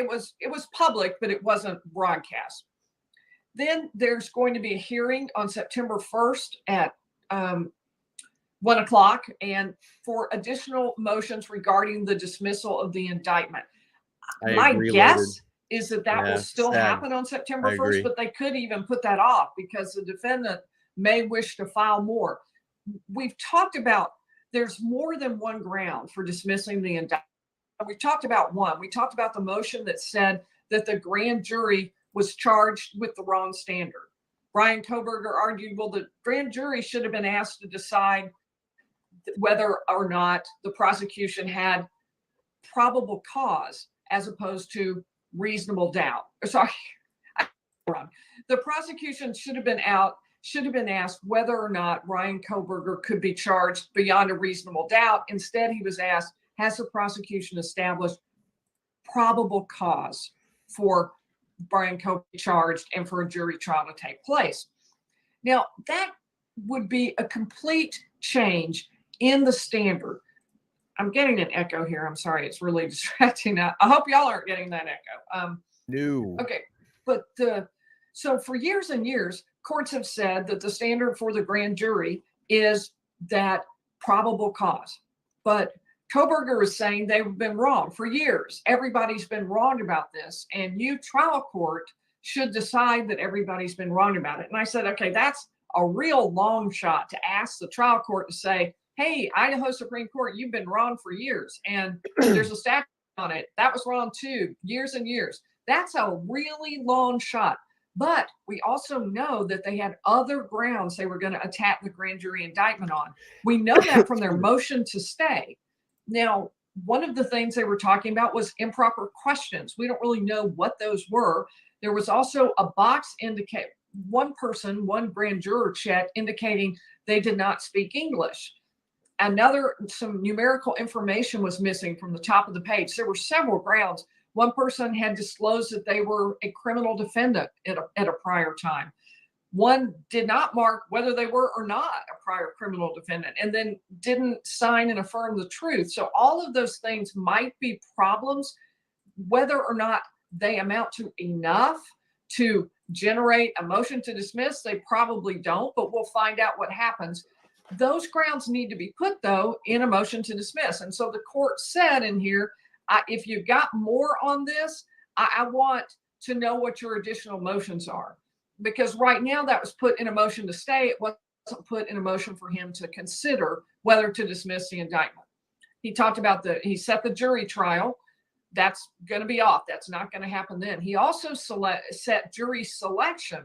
was public, but it wasn't broadcast. Then there's going to be a hearing on September 1st at 1 o'clock, and for additional motions regarding the dismissal of the indictment. My guess is that will still happen on September 1st, but they could even put that off because the defendant may wish to file more. We've talked about there's more than one ground for dismissing the indictment. We talked about one. We talked about the motion that said that the grand jury was charged with the wrong standard. Bryan Kohberger argued, well, the grand jury should have been asked to decide whether or not the prosecution had probable cause as opposed to reasonable doubt. Sorry, wrong. The prosecution should have been asked whether or not Bryan Kohberger could be charged beyond a reasonable doubt. Instead, he was asked, has the prosecution established probable cause for Bryan Kohberger to be charged and for a jury trial to take place? Now, that would be a complete change in the standard. I'm getting an echo here. I'm sorry. It's really distracting. I hope y'all aren't getting that echo. No. Okay. But so for years and years, courts have said that the standard for the grand jury is that probable cause. But Kohberger is saying they've been wrong for years. Everybody's been wrong about this. And you, trial court, should decide that everybody's been wrong about it. And I said, okay, that's a real long shot to ask the trial court to say, hey, Idaho Supreme Court, you've been wrong for years. And there's a statute on it. That was wrong too, years and years. That's a really long shot. But we also know that they had other grounds they were going to attack the grand jury indictment on. We know that from their motion to stay. Now, one of the things they were talking about was improper questions. We don't really know what those were. There was also a box indicate one grand juror checked indicating they did not speak English. Some numerical information was missing from the top of the page. There were several grounds. One person had disclosed that they were a criminal defendant at a prior time. One did not mark whether they were or not a prior criminal defendant, and then didn't sign and affirm the truth. So all of those things might be problems. Whether or not they amount to enough to generate a motion to dismiss, they probably don't, but we'll find out what happens. Those grounds need to be put, though, in a motion to dismiss. And so the court said in here, if you've got more on this, I want to know what your additional motions are. Because right now that was put in a motion to stay. It wasn't put in a motion for him to consider whether to dismiss the indictment. He talked about he set the jury trial. That's going to be off. That's not going to happen then. He also set jury selection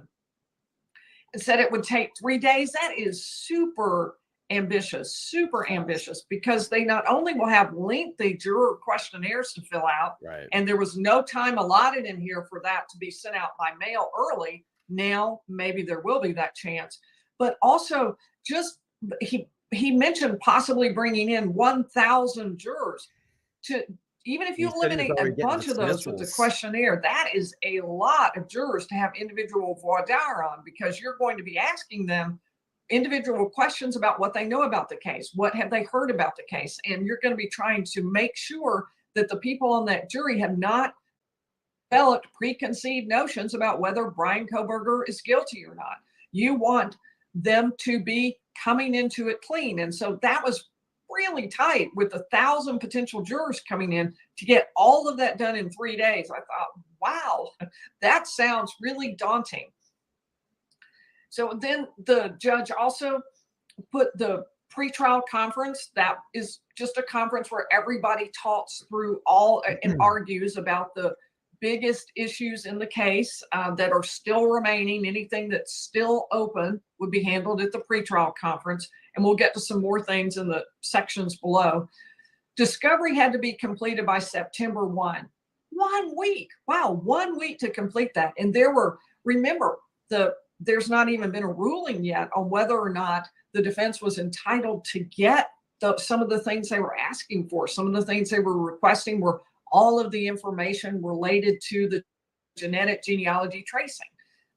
and said it would take 3 days. That is super ambitious, because they not only will have lengthy juror questionnaires to fill out, right, and there was no time allotted in here for that to be sent out by mail early. Now, maybe there will be that chance. But also, just he mentioned possibly bringing in 1,000 jurors to, even if you He said he was eliminate a already getting bunch of those with the dismissals. questionnaire, that is a lot of jurors to have individual voir dire on, because you're going to be asking them individual questions about what they know about the case, what have they heard about the case, and you're going to be trying to make sure that the people on that jury have not developed preconceived notions about whether Bryan Kohberger is guilty or not. You want them to be coming into it clean. And so that was really tight with 1,000 potential jurors coming in to get all of that done in 3 days. I thought, wow, that sounds really daunting. So then the judge also put the pretrial conference. That is just a conference where everybody talks through all and argues about the biggest issues in the case that are still remaining. Anything that's still open would be handled at the pretrial conference. And we'll get to some more things in the sections below. Discovery had to be completed by September 1. 1 week. Wow, 1 week to complete that. And there were, remember, there's not even been a ruling yet on whether or not the defense was entitled to get some of the things they were asking for. Some of the things they were requesting were all of the information related to the genetic genealogy tracing.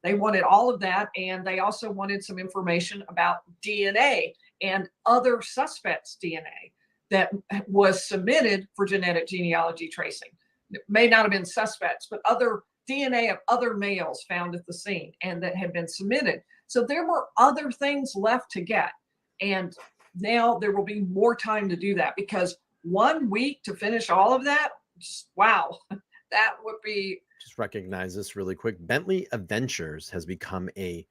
They wanted all of that, and they also wanted some information about DNA and other suspects' DNA that was submitted for genetic genealogy tracing. It may not have been suspects, but other DNA of other males found at the scene and that had been submitted. So there were other things left to get. And now there will be more time to do that, because 1 week to finish all of that, wow, that would be. Just recognize this really quick. Bentley Adventures has become a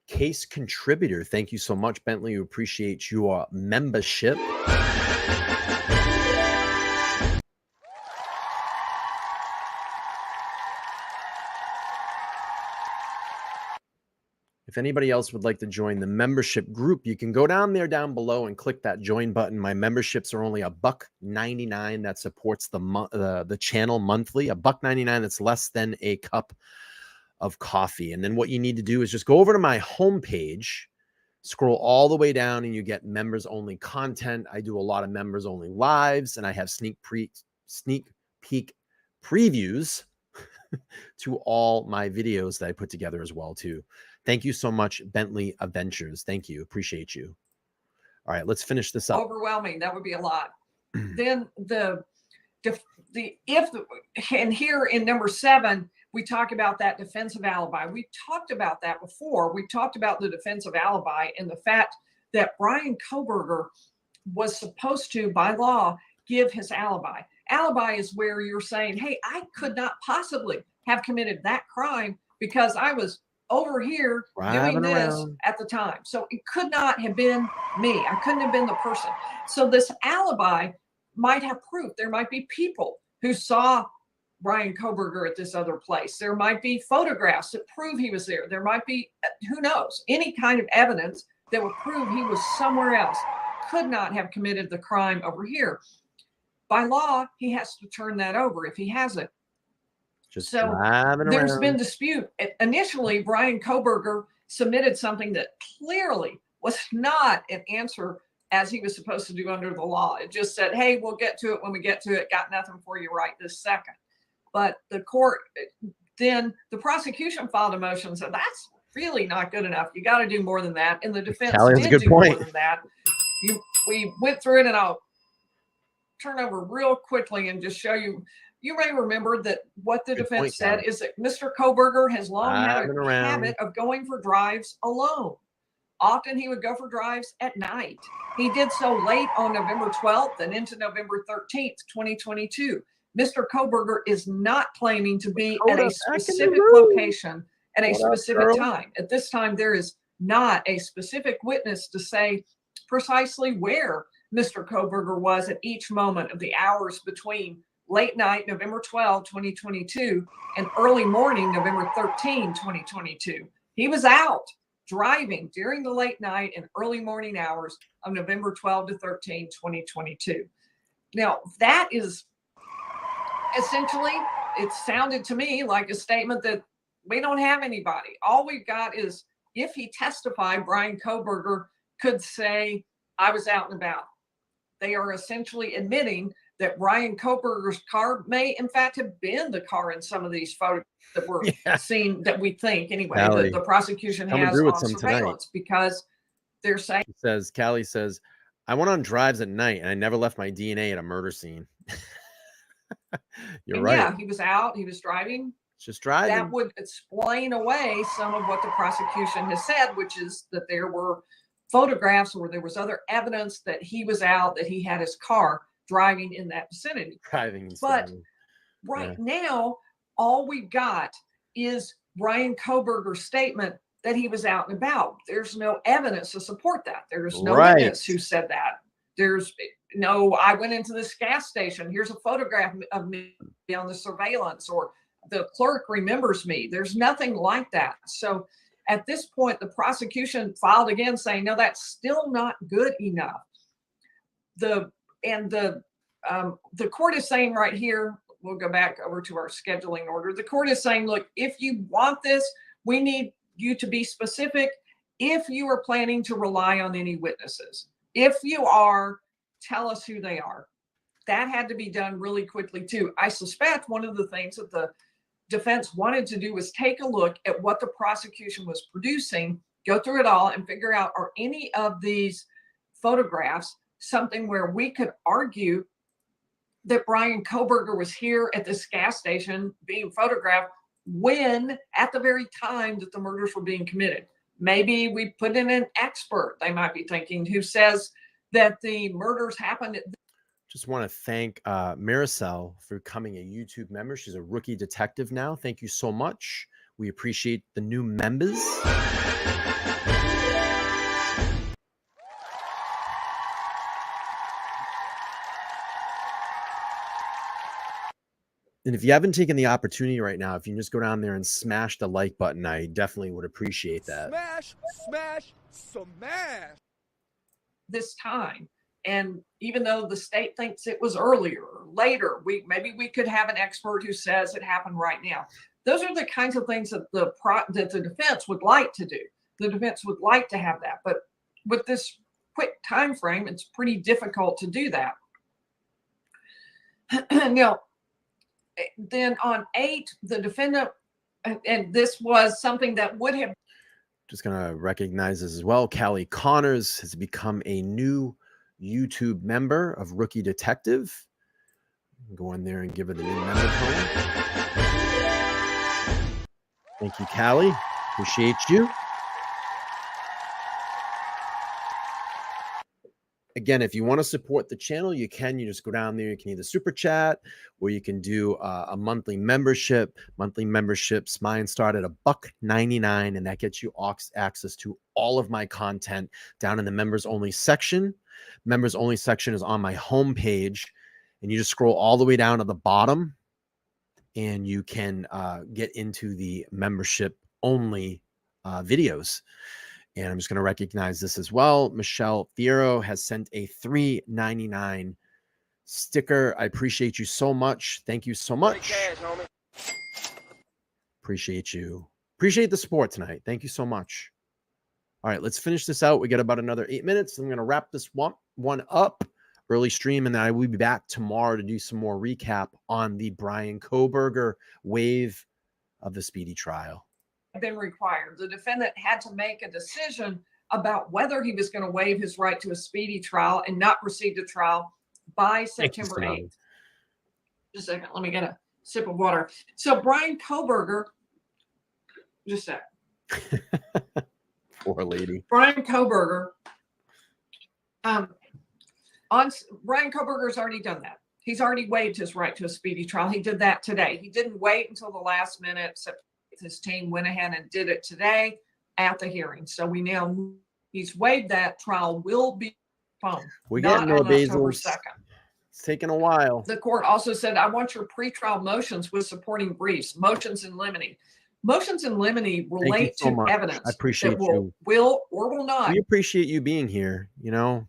case contributor. Thank you so much, Bentley. We appreciate your membership. If anybody else would like to join the membership group, you can go down below and click that join button. My memberships are only $1.99. That supports the channel monthly. $1.99. That's less than a cup of coffee. And then what you need to do is just go over to my homepage, scroll all the way down, and you get members only content. I do a lot of members only lives, and I have sneak peek previews to all my videos that I put together as well too. Thank you so much, Bentley Adventures. Thank you. Appreciate you. All right, let's finish this up. Overwhelming. That would be a lot. Then and here in number 7, we talk about that defensive alibi. We talked about that before. We talked about the defensive alibi and the fact that Bryan Kohberger was supposed to, by law, give his alibi. Alibi is where you're saying, hey, I could not possibly have committed that crime because I was over here doing this at the time. So it could not have been me. I couldn't have been the person. So this alibi might have proof. There might be people who saw Bryan Kohberger at this other place. There might be photographs that prove he was there. There might be, who knows, any kind of evidence that would prove he was somewhere else. Could not have committed the crime over here. By law, he has to turn that over if he hasn't. So there's been dispute. Initially, Bryan Kohberger submitted something that clearly was not an answer as he was supposed to do under the law. It just said, hey, we'll get to it when we get to it. Got nothing for you right this second. But the court, then the prosecution filed a motion. So that's really not good enough. You got to do more than that. And the defense did do more than that. We went through it, and I'll turn over real quickly and just show you. You may remember that what the defense said is that Mr. Kohberger has long had a habit of going for drives alone. Often he would go for drives at night. He did so late on November 12th and into November 13th, 2022. Mr. Kohberger is not claiming to be at a specific location at a specific time. At this time, there is not a specific witness to say precisely where Mr. Kohberger was at each moment of the hours between late night, November 12, 2022, and early morning, November 13, 2022. He was out driving during the late night and early morning hours of November 12 to 13, 2022. Now, that is essentially, it sounded to me like a statement that We don't have anybody. All we've got is if he testified, Bryan Kohberger could say, I was out and about. They are essentially admitting that Bryan Kohberger's car may, in fact, have been the car in some of these photos that were seen, that we think, anyway, that the prosecution has on surveillance, because they're saying. Callie says, I went on drives at night and I never left my DNA at a murder scene. You're right. Yeah, he was out, he was driving. Just driving. That would explain away some of what the prosecution has said, which is that there were photographs or there was other evidence that he was out, that he had his car driving in that vicinity. But right now, all we've got is Bryan Kohberger's statement that he was out and about. There's no evidence to support that. There's no witness who said that. There's no, I went into this gas station. Here's a photograph of me on the surveillance, or the clerk remembers me. There's nothing like that. So at this point, the prosecution filed again saying, no, that's still not good enough. The court is saying right here, we'll go back over to our scheduling order. The court is saying, look, if you want this, we need you to be specific. If you are planning to rely on any witnesses, if you are, tell us who they are. That had to be done really quickly too. I suspect one of the things that the defense wanted to do was take a look at what the prosecution was producing, go through it all and figure out, are any of these photographs something where we could argue that Bryan Kohberger was here at this gas station being photographed when, at the very time that the murders were being committed. Maybe we put in an expert, they might be thinking, who says that the murders happened at. Just want to thank Maricel for becoming a YouTube member. She's a rookie detective now. Thank you so much. We appreciate the new members. And if you haven't taken the opportunity right now, if you can just go down there and smash the like button, I definitely would appreciate that. Smash, smash, smash. This time. And even though the state thinks it was earlier or later, maybe we could have an expert who says it happened right now. Those are the kinds of things that the defense would like to do. The defense would like to have that. But with this quick time frame, it's pretty difficult to do that. Now, then on 8, the defendant, and this was something that would have. Just going to recognize this as well. Callie Connors has become a new YouTube member of Rookie Detective. Go in there and give her the new member code. Thank you, Callie. Appreciate you. Again, if you want to support the channel, you can. You just go down there. You can either super chat, or you can do a monthly membership. Monthly memberships, mine start at $1.99, and that gets you access to all of my content down in the members only section. Members only section is on my homepage, and you just scroll all the way down to the bottom, and you can get into the membership only videos. And I'm just going to recognize this as well. Michelle Fiero has sent a $3.99 sticker. I appreciate you so much. Thank you so much. Appreciate you. Appreciate the support tonight. Thank you so much. All right, let's finish this out. We got about another 8 minutes. I'm going to wrap this one up. Early stream, and then I will be back tomorrow to do some more recap on the Bryan Kohberger wave of the Speedy trial. Been required. The defendant had to make a decision about whether he was going to waive his right to a speedy trial and not proceed to trial by September 8th. Just a second, let me get a sip of water. So Bryan Kohberger, just a sec. Poor lady. Bryan Kohberger. Bryan Kohberger's already done that. He's already waived his right to a speedy trial. He did that today. He didn't wait until the last minute. His team went ahead and did it today at the hearing. So we now, he's waived that. Trial will be postponed. We got no October 2nd. It's taken a while. The court also said, I want your pretrial motions with supporting briefs, motions in limine. Motions in limine relate to evidence. I appreciate you. Will or will not. We appreciate you being here. You know,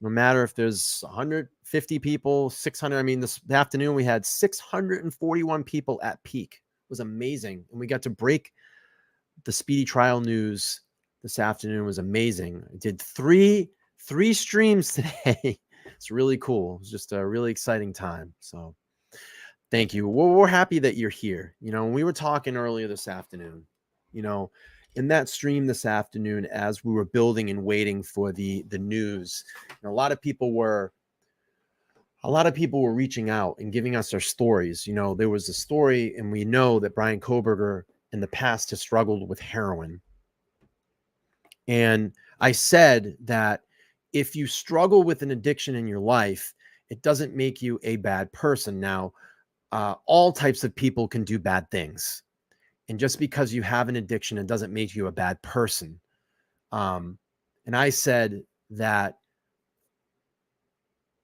no matter if there's 150 people, 600. I mean, this afternoon we had 641 people at peak. was amazing. And we got to break the Speedy trial news this afternoon. It was amazing. I did three streams today. It's really cool. It was just a really exciting time. So thank you. We're happy that you're here. You know, we were talking earlier this afternoon, you know, in that stream this afternoon, as we were building and waiting for the news, you know, a lot of people were reaching out and giving us their stories. You know, there was a story, and we know that Bryan Kohberger in the past has struggled with heroin. And I said that if you struggle with an addiction in your life, it doesn't make you a bad person. Now, all types of people can do bad things. And just because you have an addiction, it doesn't make you a bad person. And I said that,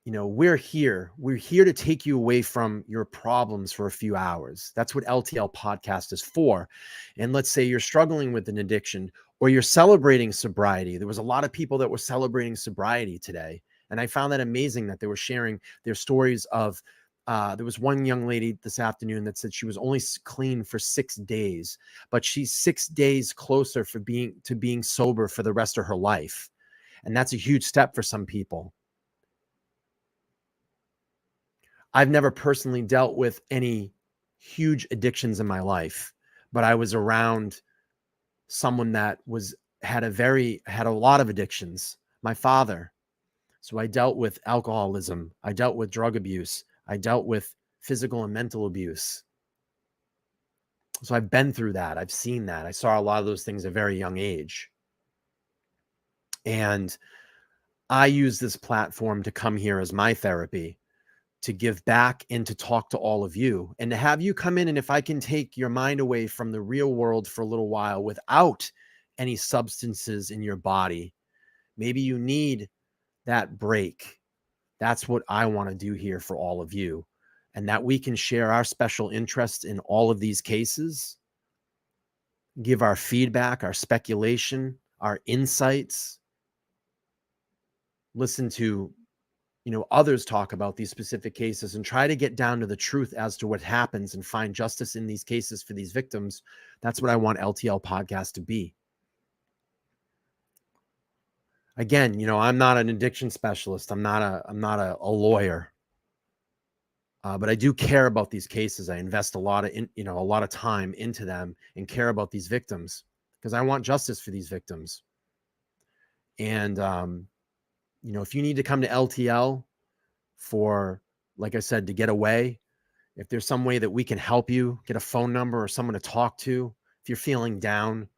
you know, we're here to take you away from your problems for a few hours. That's what LTL podcast is for. And let's say you're struggling with an addiction, or you're celebrating sobriety. There was a lot of people that were celebrating sobriety today. And I found that amazing that they were sharing their stories of, there was one young lady this afternoon that said she was only clean for 6 days, but she's 6 days closer to being sober for the rest of her life. And that's a huge step for some people. I've never personally dealt with any huge addictions in my life, but I was around someone that had a lot of addictions. My father. So I dealt with alcoholism. I dealt with drug abuse. I dealt with physical and mental abuse. So I've been through that. I've seen that. I saw a lot of those things at a very young age. And I use this platform to come here as my therapy, to give back and to talk to all of you, and to have you come in. And if I can take your mind away from the real world for a little while without any substances in your body, maybe you need that break. That's what I want to do here for all of you, and that we can share our special interest in all of these cases, give our feedback, our speculation, our insights, listen to, you know, others talk about these specific cases, and try to get down to the truth as to what happens and find justice in these cases for these victims. That's what I want LTL podcast to be. Again, you know, I'm not an addiction specialist. I'm not a lawyer, but I do care about these cases. I invest a lot of time into them and care about these victims because I want justice for these victims. And, you know, if you need to come to LTL for, like I said, to get away, if there's some way that we can help you get a phone number or someone to talk to, if you're feeling down,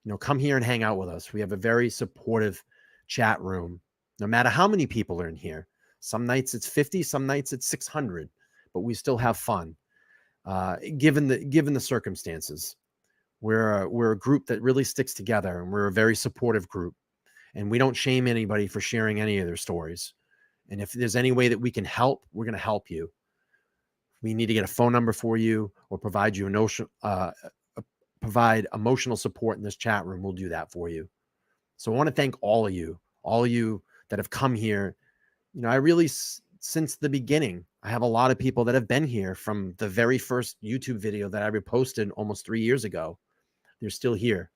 you know, come here and hang out with us. We have a very supportive chat room, no matter how many people are in here. Some nights it's 50, some nights it's 600, but we still have fun. Given the circumstances, we're a group that really sticks together, and we're a very supportive group, and we don't shame anybody for sharing any of their stories. And if there's any way that we can help, we're going to help you. We need to get a phone number for you or provide you provide emotional support in this chat room. We'll do that for you. So I want to thank all of you that have come here. You know, I really, since the beginning, I have a lot of people that have been here from the very first YouTube video that I reposted almost 3 years ago. They're still here.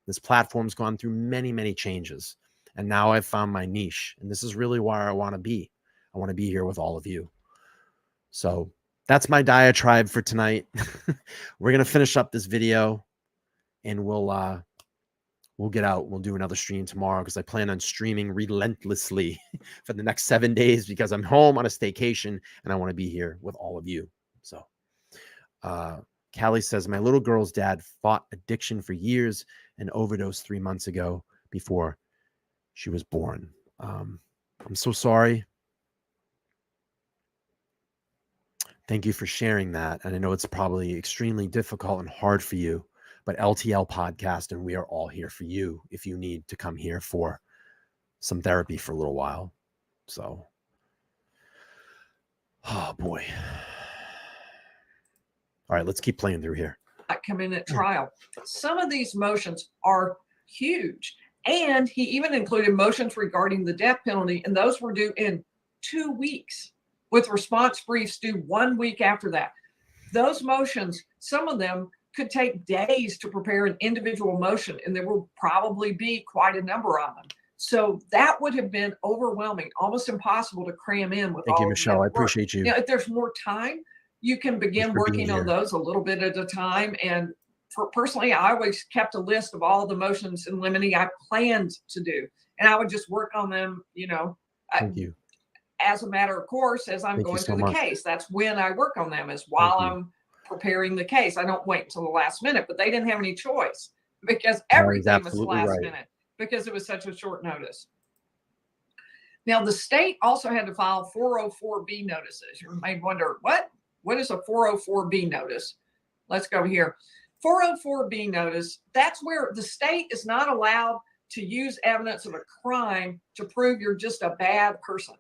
This platform's gone through many, many changes. And now I've found my niche. And this is really where I want to be. I want to be here with all of you. So that's my diatribe for tonight. We're going to finish up this video, and we'll get out. We'll do another stream tomorrow because I plan on streaming relentlessly for the next 7 days because I'm home on a staycation and I want to be here with all of you. So Callie says, my little girl's dad fought addiction for years and overdosed 3 months ago before she was born. I'm so sorry. Thank you for sharing that. And I know it's probably extremely difficult and hard for you, but LTL podcast, and we are all here for you if you need to come here for some therapy for a little while. So, oh boy. All right, let's keep playing through here. Come in at trial. Some of these motions are huge. And he even included motions regarding the death penalty, and those were due in 2 weeks, with response briefs due 1 week after that. those motions, some of them could take days to prepare an individual motion, and there will probably be quite a number of them. So that would have been overwhelming, almost impossible to cram in with Thank you, all of Michelle. I that work. appreciate you. Now, if there's more time, you can begin for being working on here. those a little bit at a time. And for personally, I always kept a list of all the motions in limine I planned to do, and I would just work on them, Thank you. as a matter of course, as I'm Thank you going so through the much. case. That's when I work on them, is while Thank you. I'm preparing the case. I don't wait until the last minute, but they didn't have any choice because That is everything was absolutely last right. minute because it was such a short notice. Now, the state also had to file 404B notices. You may wonder, what is a 404B notice? Let's go here. 404B notice, that's where the state is not allowed to use evidence of a crime to prove you're just a bad person.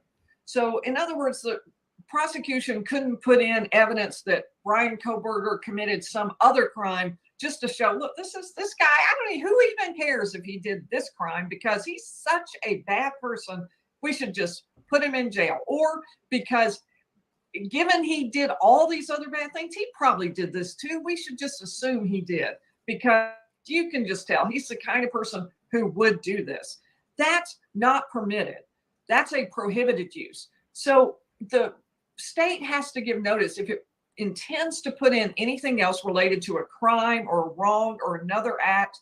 So in other words, the prosecution couldn't put in evidence that Bryan Kohberger committed some other crime just to show, look, this guy, I don't know who even cares if he did this crime because he's such a bad person. We should just put him in jail. Or because given he did all these other bad things, he probably did this too. We should just assume he did because you can just tell he's the kind of person who would do this. That's not permitted. That's a prohibited use. So the state has to give notice if it intends to put in anything else related to a crime or a wrong or another act,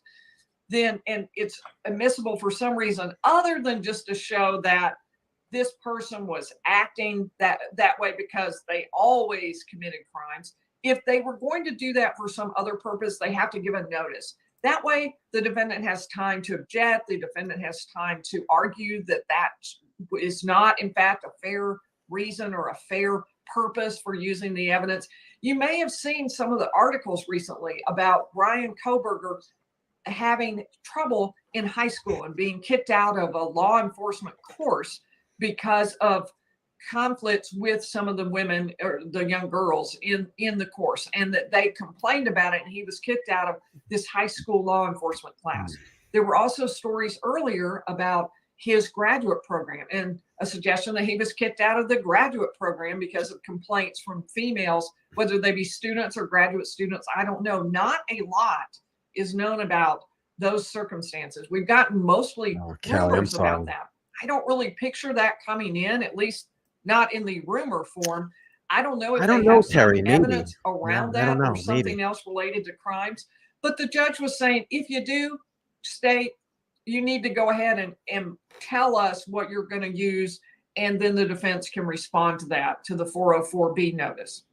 then, and it's admissible for some reason other than just to show that this person was acting that way because they always committed crimes. If they were going to do that for some other purpose, they have to give a notice. That way, the defendant has time to object. The defendant has time to argue that that is not, in fact, a fair reason or a fair purpose for using the evidence. You may have seen some of the articles recently about Bryan Kohberger having trouble in high school and being kicked out of a law enforcement course because of conflicts with some of the women or the young girls in the course, and that they complained about it and he was kicked out of this high school law enforcement class. There were also stories earlier about his graduate program and a suggestion that he was kicked out of the graduate program because of complaints from females, whether they be students or graduate students. I don't know. Not a lot is known about those circumstances. We've gotten mostly rumors about that. I don't really picture that coming in, at least not in the rumor form. I don't know if they have some evidence around that or something else related to crimes. But the judge was saying, if you do, state, you need to go ahead and tell us what you're going to use, and then the defense can respond to that, to the 404B notice.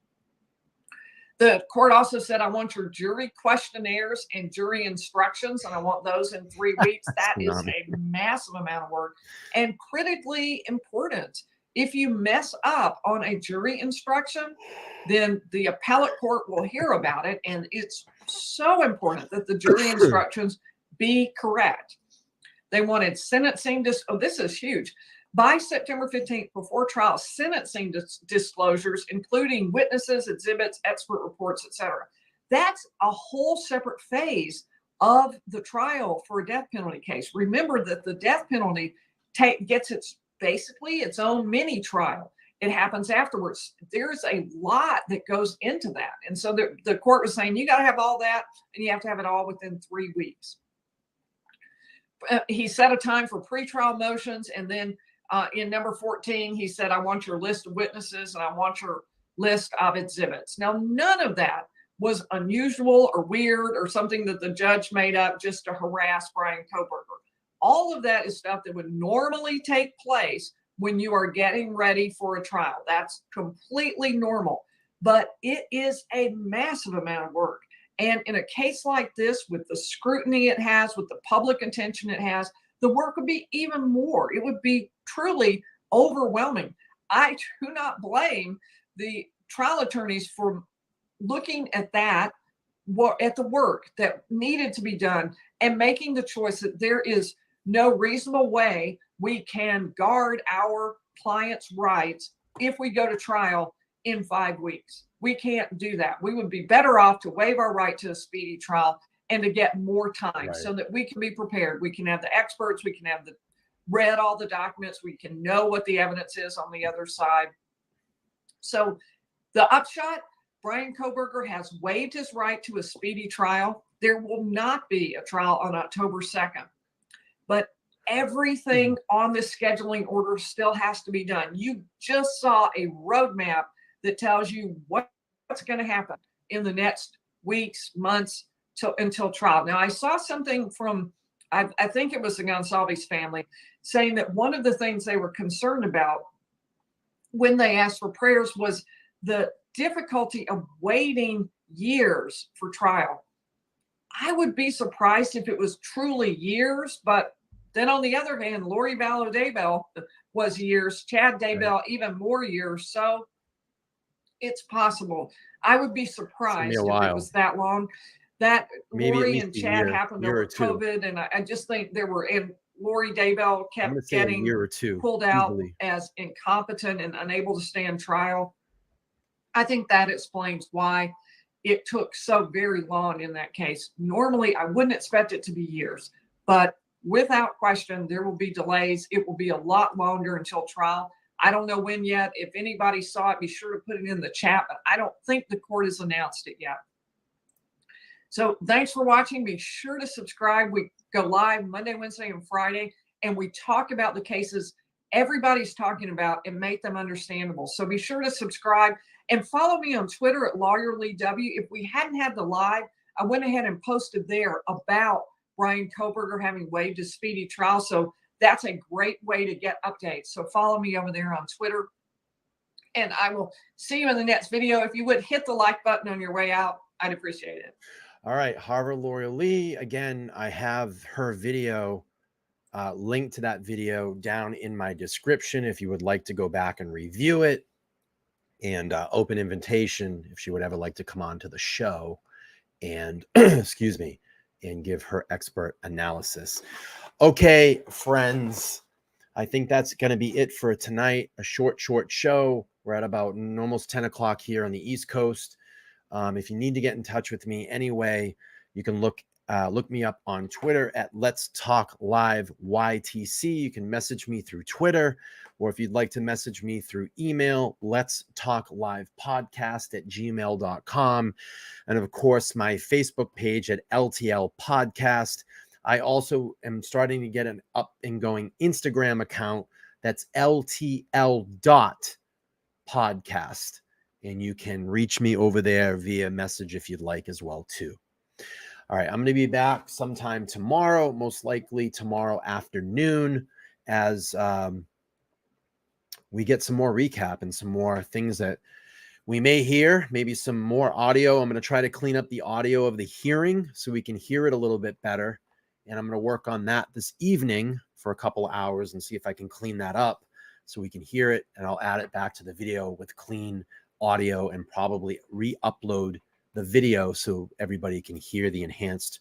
The court also said, I want your jury questionnaires and jury instructions, and I want those in 3 weeks. That is a massive amount of work and critically important. If you mess up on a jury instruction, then the appellate court will hear about it, and it's so important that the jury instructions be correct. They wanted sentencing. This is huge. By September 15th, before trial, sentencing disclosures, including witnesses, exhibits, expert reports, etc. That's a whole separate phase of the trial for a death penalty case. Remember that the death penalty gets basically its own mini trial. It happens afterwards. There's a lot that goes into that. And so the court was saying, you got to have all that, and you have to have it all within 3 weeks. He set a time for pretrial motions, and then in number 14, he said, I want your list of witnesses and I want your list of exhibits. Now, none of that was unusual or weird or something that the judge made up just to harass Bryan Kohberger. All of that is stuff that would normally take place when you are getting ready for a trial. That's completely normal, but it is a massive amount of work. And in a case like this, with the scrutiny it has, with the public attention it has, the work would be even more. It would be truly overwhelming. I do not blame the trial attorneys for looking at that, at the work that needed to be done, and making the choice that there is no reasonable way we can guard our client's rights if we go to trial in 5 weeks. We can't do that. We would be better off to waive our right to a speedy trial and to get more time so that we can be prepared. We can have the experts, we can have read all the documents, we can know what the evidence is on the other side. So the upshot, Bryan Kohberger has waived his right to a speedy trial. There will not be a trial on October 2nd. But everything on the scheduling order still has to be done. You just saw a roadmap that tells you what's going to happen in the next weeks, months until trial. Now, I saw something from, I think it was the Gonsalves family, saying that one of the things they were concerned about when they asked for prayers was the difficulty of waiting years for trial. I would be surprised if it was truly years, but then on the other hand, Lori Vallow Daybell was years, Chad Daybell even more years. So it's possible. I would be surprised if it was that long. That Maybe Lori and Chad happened over COVID, and I just think there were, and Lori Daybell kept getting year or two pulled out easily as incompetent and unable to stand trial. I think that explains why it took so very long in that case. Normally, I wouldn't expect it to be years, but without question, there will be delays. It will be a lot longer until trial. I don't know when yet. If anybody saw it, be sure to put it in the chat, but I don't think the court has announced it yet. So thanks for watching. Be sure to subscribe. We go live Monday, Wednesday, and Friday, and we talk about the cases everybody's talking about and make them understandable. So be sure to subscribe and follow me on Twitter at LawyerLeeW. If we hadn't had the live, I went ahead and posted there about Bryan Kohberger having waived his speedy trial. So that's a great way to get updates. So follow me over there on Twitter. And I will see you in the next video. If you would hit the like button on your way out, I'd appreciate it. All right, Harvard lawyer Lee. Again, I have her video, link to that video down in my description if you would like to go back and review it, and open invitation if she would ever like to come on to the show and excuse me, and give her expert analysis. Okay, friends, I think that's going to be it for tonight. A short show. We're at about almost 10 o'clock here on the East Coast. If you need to get in touch with me anyway, you can look me up on Twitter at Let's Talk Live YTC. You can message me through Twitter, or if you'd like to message me through email, Let's Talk Live Podcast at gmail.com. And of course, my Facebook page at LTL Podcast. I also am starting to get an up and going Instagram account that's LTL.podcast. And you can reach me over there via message if you'd like as well, too. All right, I'm going to be back sometime tomorrow, most likely tomorrow afternoon, as we get some more recap and some more things that we may hear, maybe some more audio. I'm going to try to clean up the audio of the hearing so we can hear it a little bit better. And I'm going to work on that this evening for a couple of hours and see if I can clean that up so we can hear it. And I'll add it back to the video with clean audio and probably re-upload the video so everybody can hear the enhanced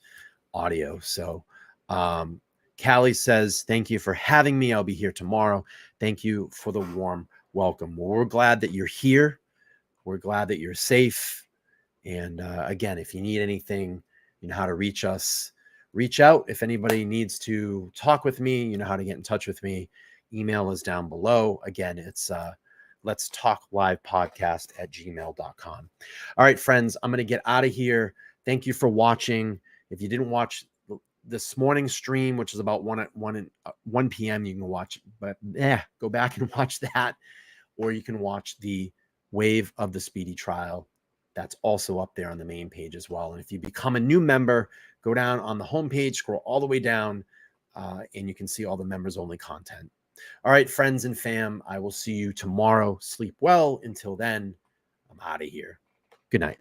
audio. So Callie says, thank you for having me. I'll be here tomorrow. Thank you for the warm welcome. Well, we're glad that you're here. We're glad that you're safe. And again, if you need anything, you know how to reach us. Reach out. If anybody needs to talk with me, you know how to get in touch with me. Email is down below. Again, it's Let's Talk Live Podcast at gmail.com. All right, friends, I'm going to get out of here. Thank you for watching. If you didn't watch this morning's stream, which is about 1 p.m., you can watch it. But go back and watch that. Or you can watch the Wave of the Speedy Trial. That's also up there on the main page as well. And if you become a new member, go down on the homepage, scroll all the way down, and you can see all the members-only content. All right, friends and fam, I will see you tomorrow. Sleep well. Until then, I'm out of here. Good night.